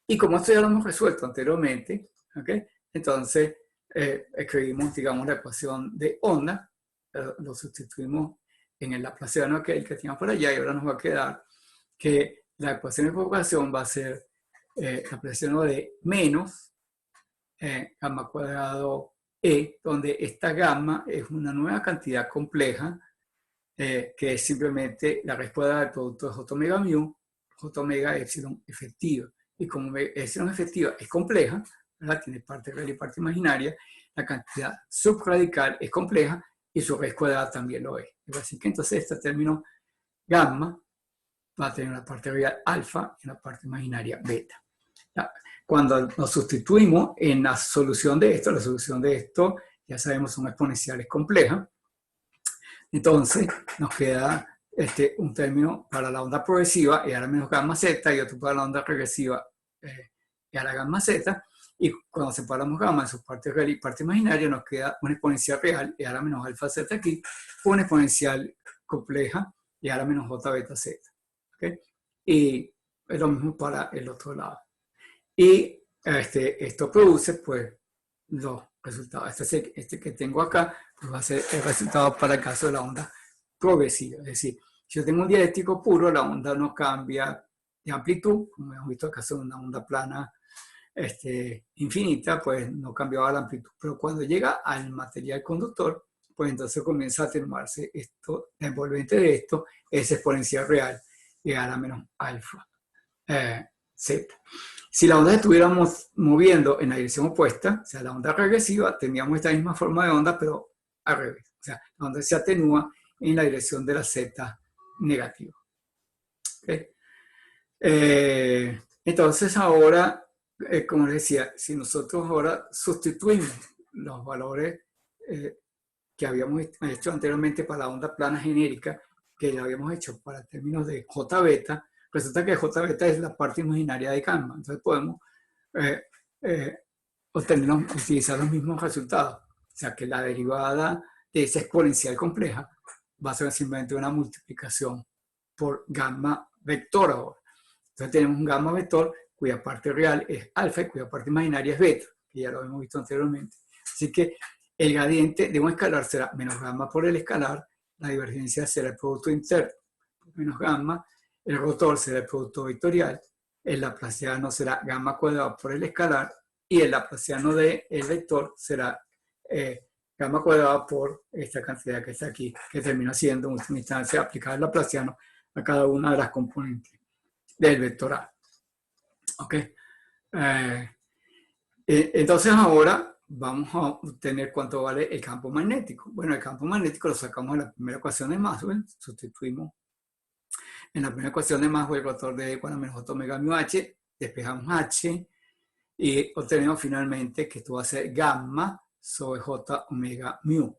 [SPEAKER 1] Y como esto ya lo hemos resuelto anteriormente, ¿okay? Entonces escribimos, digamos, la ecuación de onda, lo sustituimos en el laplaciano aquel que teníamos por allá, y ahora nos va a quedar que la ecuación de propagación va a ser laplaciano de menos gamma cuadrado E, donde esta gamma es una nueva cantidad compleja, que es simplemente la raíz cuadrada del producto de j omega mu, j omega epsilon efectiva. Y como epsilon efectiva es compleja, ¿verdad? Tiene parte real y parte imaginaria, la cantidad subradical es compleja y su raíz cuadrada también lo es. Así que entonces este término gamma va a tener una parte real alfa y una parte imaginaria beta. Cuando nos sustituimos en la solución de esto, ya sabemos, son exponenciales complejas. Entonces nos queda un término para la onda progresiva, y ahora menos gamma z, y otro para la onda regresiva, y ahora gamma z. Y cuando separamos gamma en su parte real y parte imaginaria, nos queda una exponencial real, y ahora menos alfa z aquí, una exponencial compleja, y ahora menos j beta z. ¿Okay? Y es lo mismo para el otro lado. Y esto produce, pues, los resultados. Este que tengo acá, pues va a ser el resultado para el caso de la onda progresiva. Es decir, si yo tengo un dialéctrico puro, la onda no cambia de amplitud, como hemos visto acá, son una onda plana infinita, pues no cambiaba la amplitud. Pero cuando llega al material conductor, pues entonces comienza a atenuarse esto, la envolvente de esto es exponencial real, llegar a menos alfa z. Si la onda estuviéramos moviendo en la dirección opuesta, o sea, la onda regresiva, tendríamos esta misma forma de onda, pero al revés. O sea, la onda se atenúa en la dirección de la z negativa. ¿Okay? Entonces ahora, como les decía, si nosotros ahora sustituimos los valores que habíamos hecho anteriormente para la onda plana genérica, que ya habíamos hecho para términos de J beta, resulta que J beta es la parte imaginaria de gamma. Entonces podemos utilizar los mismos resultados. O sea que la derivada de esa exponencial compleja va a ser simplemente una multiplicación por gamma vector ahora. Entonces tenemos un gamma vector cuya parte real es alfa y cuya parte imaginaria es beta, que ya lo hemos visto anteriormente. Así que el gradiente de un escalar será menos gamma por el escalar, la divergencia será el producto interno menos gamma, el rotor será el producto vectorial, el laplaciano será gamma cuadrado por el escalar, y el laplaciano del vector será gamma cuadrado por esta cantidad que está aquí, que termina siendo en última instancia aplicar el laplaciano a cada una de las componentes del vector A. ¿Ok? Entonces ahora vamos a obtener cuánto vale el campo magnético. Bueno, el campo magnético lo sacamos en la primera ecuación de Maxwell, sustituimos en la primera ecuación de Maxwell el rotor de igual a menos j omega mu h, despejamos h y obtenemos finalmente que esto va a ser gamma sobre j omega mu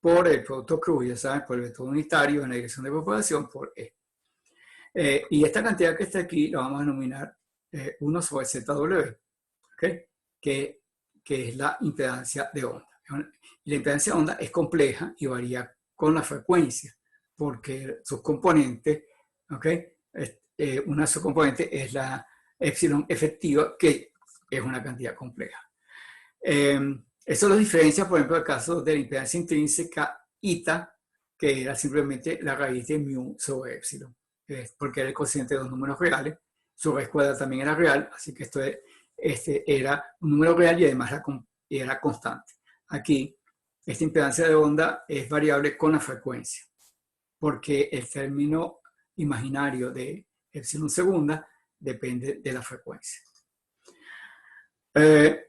[SPEAKER 1] por el producto cruz, ya saben, por el vector unitario en la dirección de propagación por E. Y esta cantidad que está aquí la vamos a denominar 1 sobre ZW, ¿okay? que es la impedancia de onda. Y la impedancia de onda es compleja y varía con la frecuencia, porque sus componentes, ¿okay? Una subcomponente es la epsilon efectiva, que es una cantidad compleja. Eso lo diferencia, por ejemplo, el caso de la impedancia intrínseca eta, que era simplemente la raíz de mu sobre epsilon, porque era el cociente de dos números reales. Su raíz cuadrada también era real, así que esto era un número real y además era constante. Aquí, esta impedancia de onda es variable con la frecuencia, porque el término imaginario de epsilon segunda depende de la frecuencia.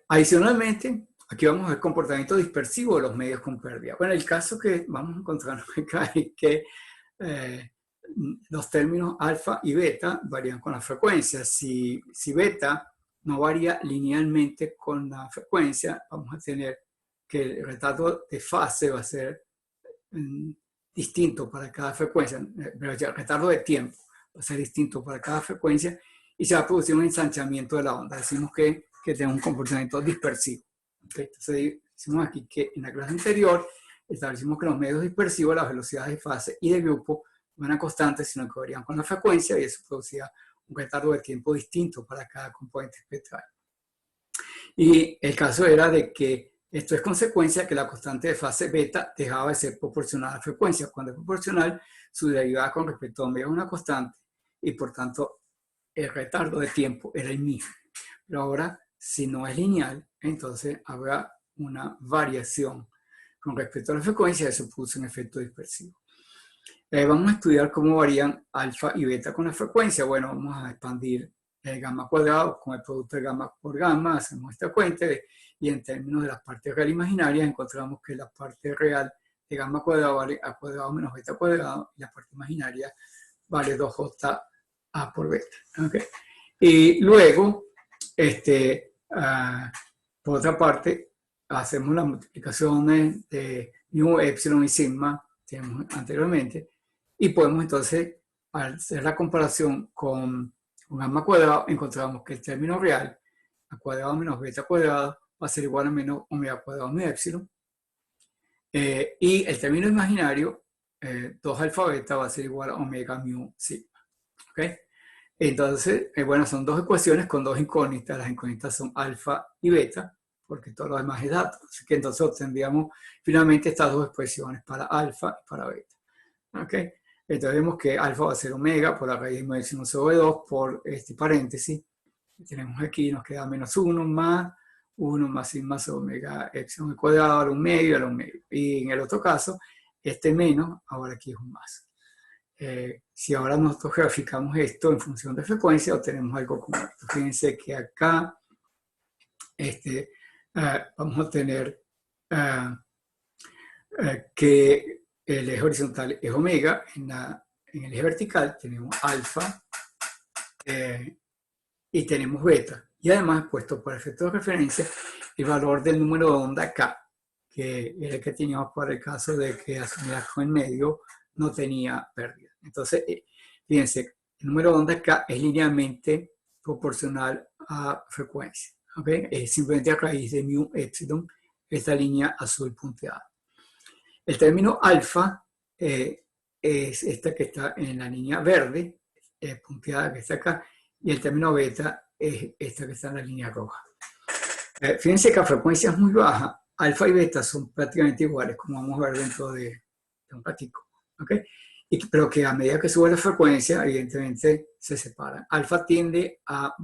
[SPEAKER 1] Adicionalmente, aquí vamos a ver comportamiento dispersivo de los medios con pérdida. Bueno, el caso que vamos a encontrar acá es que los términos alfa y beta varían con la frecuencia. Si beta no varía linealmente con la frecuencia, vamos a tener que el retardo de fase va a ser distinto para cada frecuencia, pero el retardo de tiempo va a ser distinto para cada frecuencia y se va a producir un ensanchamiento de la onda. Decimos que tenemos un comportamiento dispersivo. ¿Okay? Entonces, decimos aquí que en la clase anterior establecimos que los medios dispersivos, las velocidades de fase y de grupo no eran constantes, sino que varían con la frecuencia y eso producía un retardo de tiempo distinto para cada componente espectral. Y el caso era de que esto es consecuencia de que la constante de fase beta dejaba de ser proporcional a la frecuencia. Cuando es proporcional, su derivada con respecto a omega es una constante y por tanto el retardo de tiempo era el mismo. Pero ahora, si no es lineal, entonces habrá una variación con respecto a la frecuencia y eso produce un efecto dispersivo. Vamos a estudiar cómo varían alfa y beta con la frecuencia. Bueno, vamos a expandir el gamma cuadrado con el producto de gamma por gamma, hacemos esta cuenta y en términos de las partes real imaginarias encontramos que la parte real de gamma cuadrado vale a cuadrado menos beta cuadrado y la parte imaginaria vale 2j a por beta. ¿Okay? Y luego, por otra parte, hacemos las multiplicaciones de mu, epsilon y sigma, tenemos anteriormente, y podemos entonces, al hacer la comparación con gamma cuadrado, encontramos que el término real, a cuadrado menos beta cuadrado, va a ser igual a menos omega cuadrado menos epsilon. Y el término imaginario, 2 alfa beta, va a ser igual a omega mu sigma. ¿Okay? Entonces, bueno, son dos ecuaciones con dos incógnitas. Las incógnitas son alfa y beta, porque todo lo demás es datos. Así que entonces obtendríamos finalmente estas dos expresiones para alfa y para beta. ¿Okay? Entonces vemos que alfa va a ser omega por la raíz de epsilon sobre 2 por este paréntesis. Tenemos aquí, nos queda menos 1 más sigma sobre omega epsilon al cuadrado, a la 1 medio, a la 1 medio. Y en el otro caso, este menos, ahora aquí es un más. Si ahora nosotros graficamos esto en función de frecuencia, obtenemos algo como esto. Fíjense que acá vamos a tener que el eje horizontal es omega, en el eje vertical tenemos alfa y tenemos beta. Y además, puesto por efecto de referencia, el valor del número de onda K, que era el que teníamos para el caso de que asumir en medio no tenía pérdida. Entonces, fíjense, el número de onda K es linealmente proporcional a frecuencia. ¿Okay? Es simplemente a raíz de mu epsilon, esta línea azul punteada. El término alfa es esta que está en la línea verde, punteada que está acá, y el término beta es esta que está en la línea roja. Fíjense que a frecuencias muy bajas, alfa y beta son prácticamente iguales, como vamos a ver dentro de un ratico. ¿Okay? Pero que a medida que sube la frecuencia, evidentemente se separan. Alfa tiende a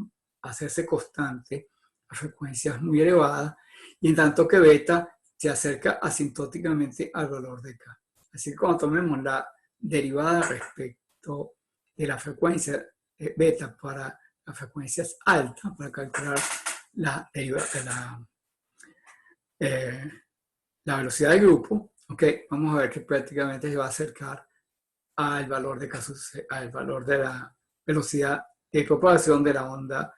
[SPEAKER 1] hacerse constante a frecuencias muy elevadas, y en tanto que beta se acerca asintóticamente al valor de K. Así que cuando tomemos la derivada respecto de la frecuencia beta para las frecuencias altas, para calcular la velocidad del grupo, okay, vamos a ver que prácticamente se va a acercar al valor de al valor de la velocidad de propagación de la onda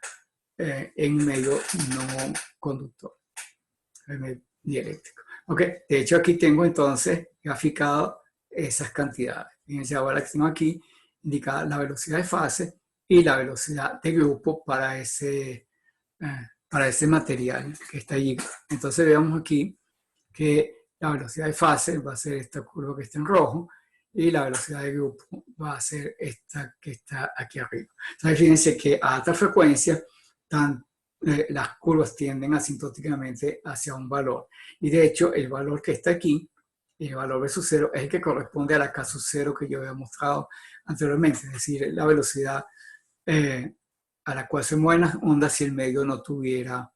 [SPEAKER 1] en medio no conductor, en medio dieléctrico. Okay. De hecho, aquí tengo entonces graficado esas cantidades. Fíjense ahora que tengo aquí indicada la velocidad de fase y la velocidad de grupo para ese material que está allí. Entonces veamos aquí que la velocidad de fase va a ser esta curva que está en rojo y la velocidad de grupo va a ser esta que está aquí arriba. Entonces fíjense que a alta frecuencia las curvas tienden asintóticamente hacia un valor. Y de hecho el valor que está aquí, el valor versus 0, es el que corresponde a la K sub 0 que yo había mostrado anteriormente. Es decir, la velocidad a la cual se mueven las ondas si el medio no tuviera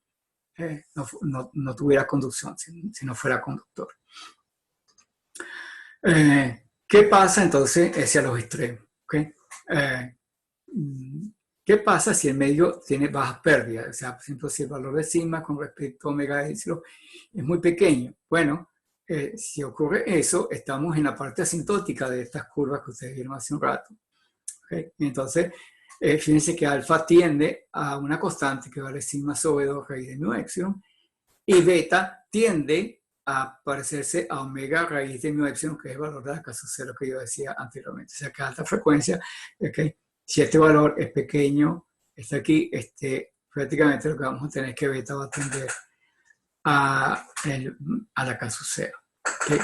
[SPEAKER 1] conducción, si no fuera conductor. ¿Qué pasa entonces hacia los extremos? ¿Okay? Eh, ¿Qué pasa si el medio tiene bajas pérdidas? O sea, por ejemplo, si el valor de sigma con respecto a omega epsilon es muy pequeño. Bueno, si ocurre eso, estamos en la parte asintótica de estas curvas que ustedes vieron hace un rato. ¿Okay? Entonces, fíjense que alfa tiende a una constante que vale sigma sobre 2 raíz de mu epsilon, y beta tiende a parecerse a omega raíz de mu epsilon, que es el valor de la caso cero que yo decía anteriormente. O sea, que a alta frecuencia, ¿okay? Si este valor es pequeño, está aquí, prácticamente lo que vamos a tener es que beta va a tender a la caso cero. ¿Okay?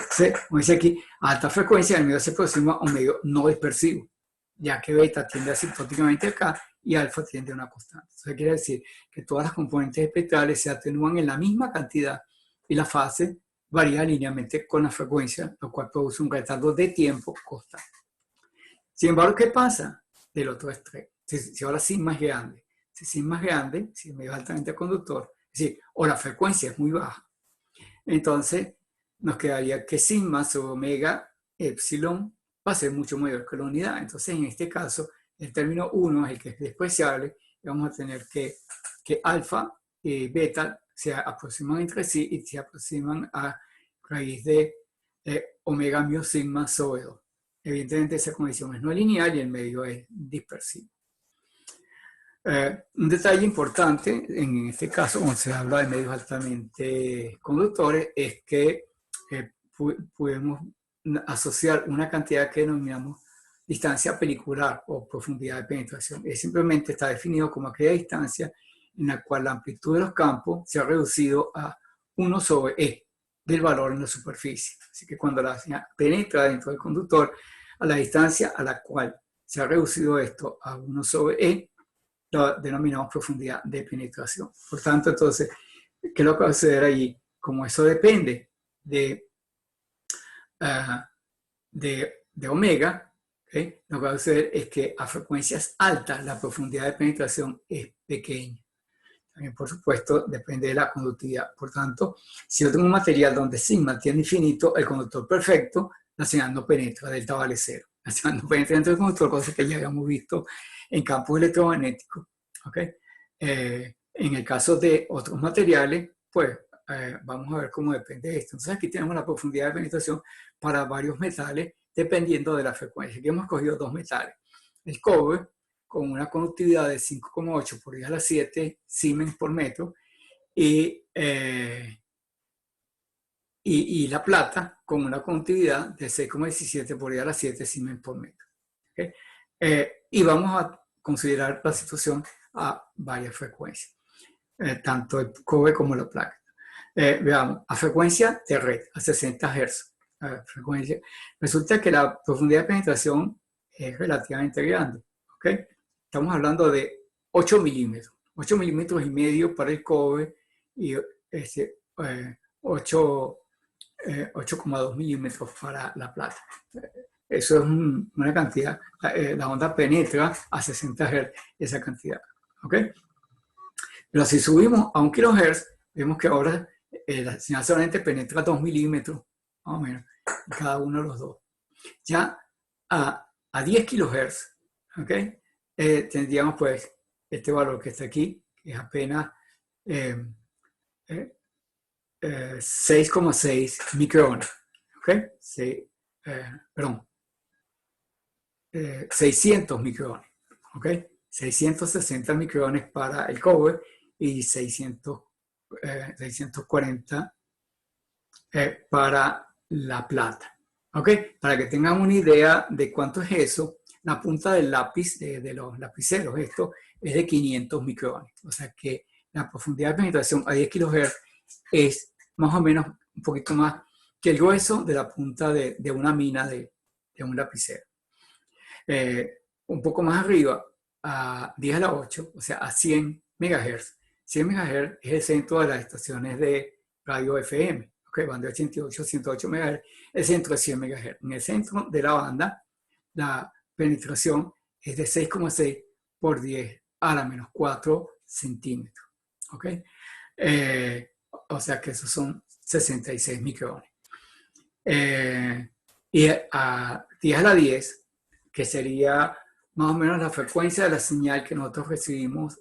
[SPEAKER 1] Como dice aquí, a alta frecuencia el medio se aproxima a un medio no dispersivo, ya que beta tiende asintóticamente acá y alfa tiende a una constante. Eso quiere decir que todas las componentes espectrales se atenúan en la misma cantidad y la fase varía linealmente con la frecuencia, lo cual produce un retardo de tiempo constante. Sin embargo, ¿qué pasa del otro extremo? Si ahora sigma es grande, si sigma es grande, si el medio es altamente conductor, es decir, o la frecuencia es muy baja, entonces nos quedaría que sigma sobre omega epsilon va a ser mucho mayor que la unidad. Entonces, en este caso, el término 1 es el que es despreciable y vamos a tener que alfa y beta se aproximan entre sí y se aproximan a raíz de omega mu sigma sobre 2. Evidentemente, esa condición es no lineal y el medio es dispersivo. Un detalle importante en este caso, cuando se habla de medios altamente conductores, es que podemos asociar una cantidad que denominamos distancia pelicular o profundidad de penetración. Simplemente está definido como aquella distancia en la cual la amplitud de los campos se ha reducido a 1 sobre E del valor en la superficie. Así que cuando la señal penetra dentro del conductor, a la distancia a la cual se ha reducido esto a 1 sobre E, lo denominamos profundidad de penetración. Por tanto, entonces, ¿qué es lo que va a suceder allí? Como eso depende de omega, ¿okay? Lo que va a suceder es que a frecuencias altas la profundidad de penetración es pequeña. También, por supuesto, depende de la conductividad. Por tanto, si yo tengo un material donde sigma tiene infinito, el conductor perfecto, la señal no penetra, delta vale cero. La señal no penetra dentro del conductor, cosa que ya habíamos visto en campos electromagnéticos. ¿Okay? En el caso de otros materiales, pues vamos a ver cómo depende de esto. Entonces aquí tenemos la profundidad de penetración para varios metales dependiendo de la frecuencia. Aquí hemos cogido dos metales. El cobre con una conductividad de 5,8 por 10 a la 7 Siemens por metro y la plata con una conductividad de 6,17 por 10 a la 7 Siemens por metro. ¿Okay? Y vamos a considerar la situación a varias frecuencias, tanto el cobre como la plata. Veamos, a frecuencia de red, a 60 Hz. Frecuencia. Resulta que la profundidad de penetración es relativamente grande. ¿Okay? Estamos hablando de 8 milímetros. 8 milímetros y medio para el cobre y 8,2 milímetros para la plata. Eso es una cantidad. La onda penetra a 60 Hz esa cantidad. ¿Okay? Pero si subimos a 1 kHz, vemos que ahora la señal solamente penetra 2 milímetros, más o menos, en cada uno de los dos. Ya a 10 kHz, ¿okay? Tendríamos pues este valor que está aquí, que es apenas 6,6 microondas. ¿Okay? 600 microondas. ¿Okay? 660 microondas para el cobre y 640 para la plata. ¿Ok? Para que tengan una idea de cuánto es eso, la punta del lápiz, de los lapiceros, esto es de 500 micrones. O sea que la profundidad de penetración a 10 kHz es más o menos un poquito más que el grueso de la punta de una mina de un lapicero. Un poco más arriba, a 10 a la 8, o sea, a 100 MHz. 100 MHz es el centro de las estaciones de radio FM. Okay, van de 88 a 108 MHz, el centro de 100 MHz. En el centro de la banda, la penetración es de 6,6 por 10 a la menos 4 centímetros. ¿Okay? O sea que esos son 66 micrones. Y a 10 a la 10, que sería más o menos la frecuencia de la señal que nosotros recibimos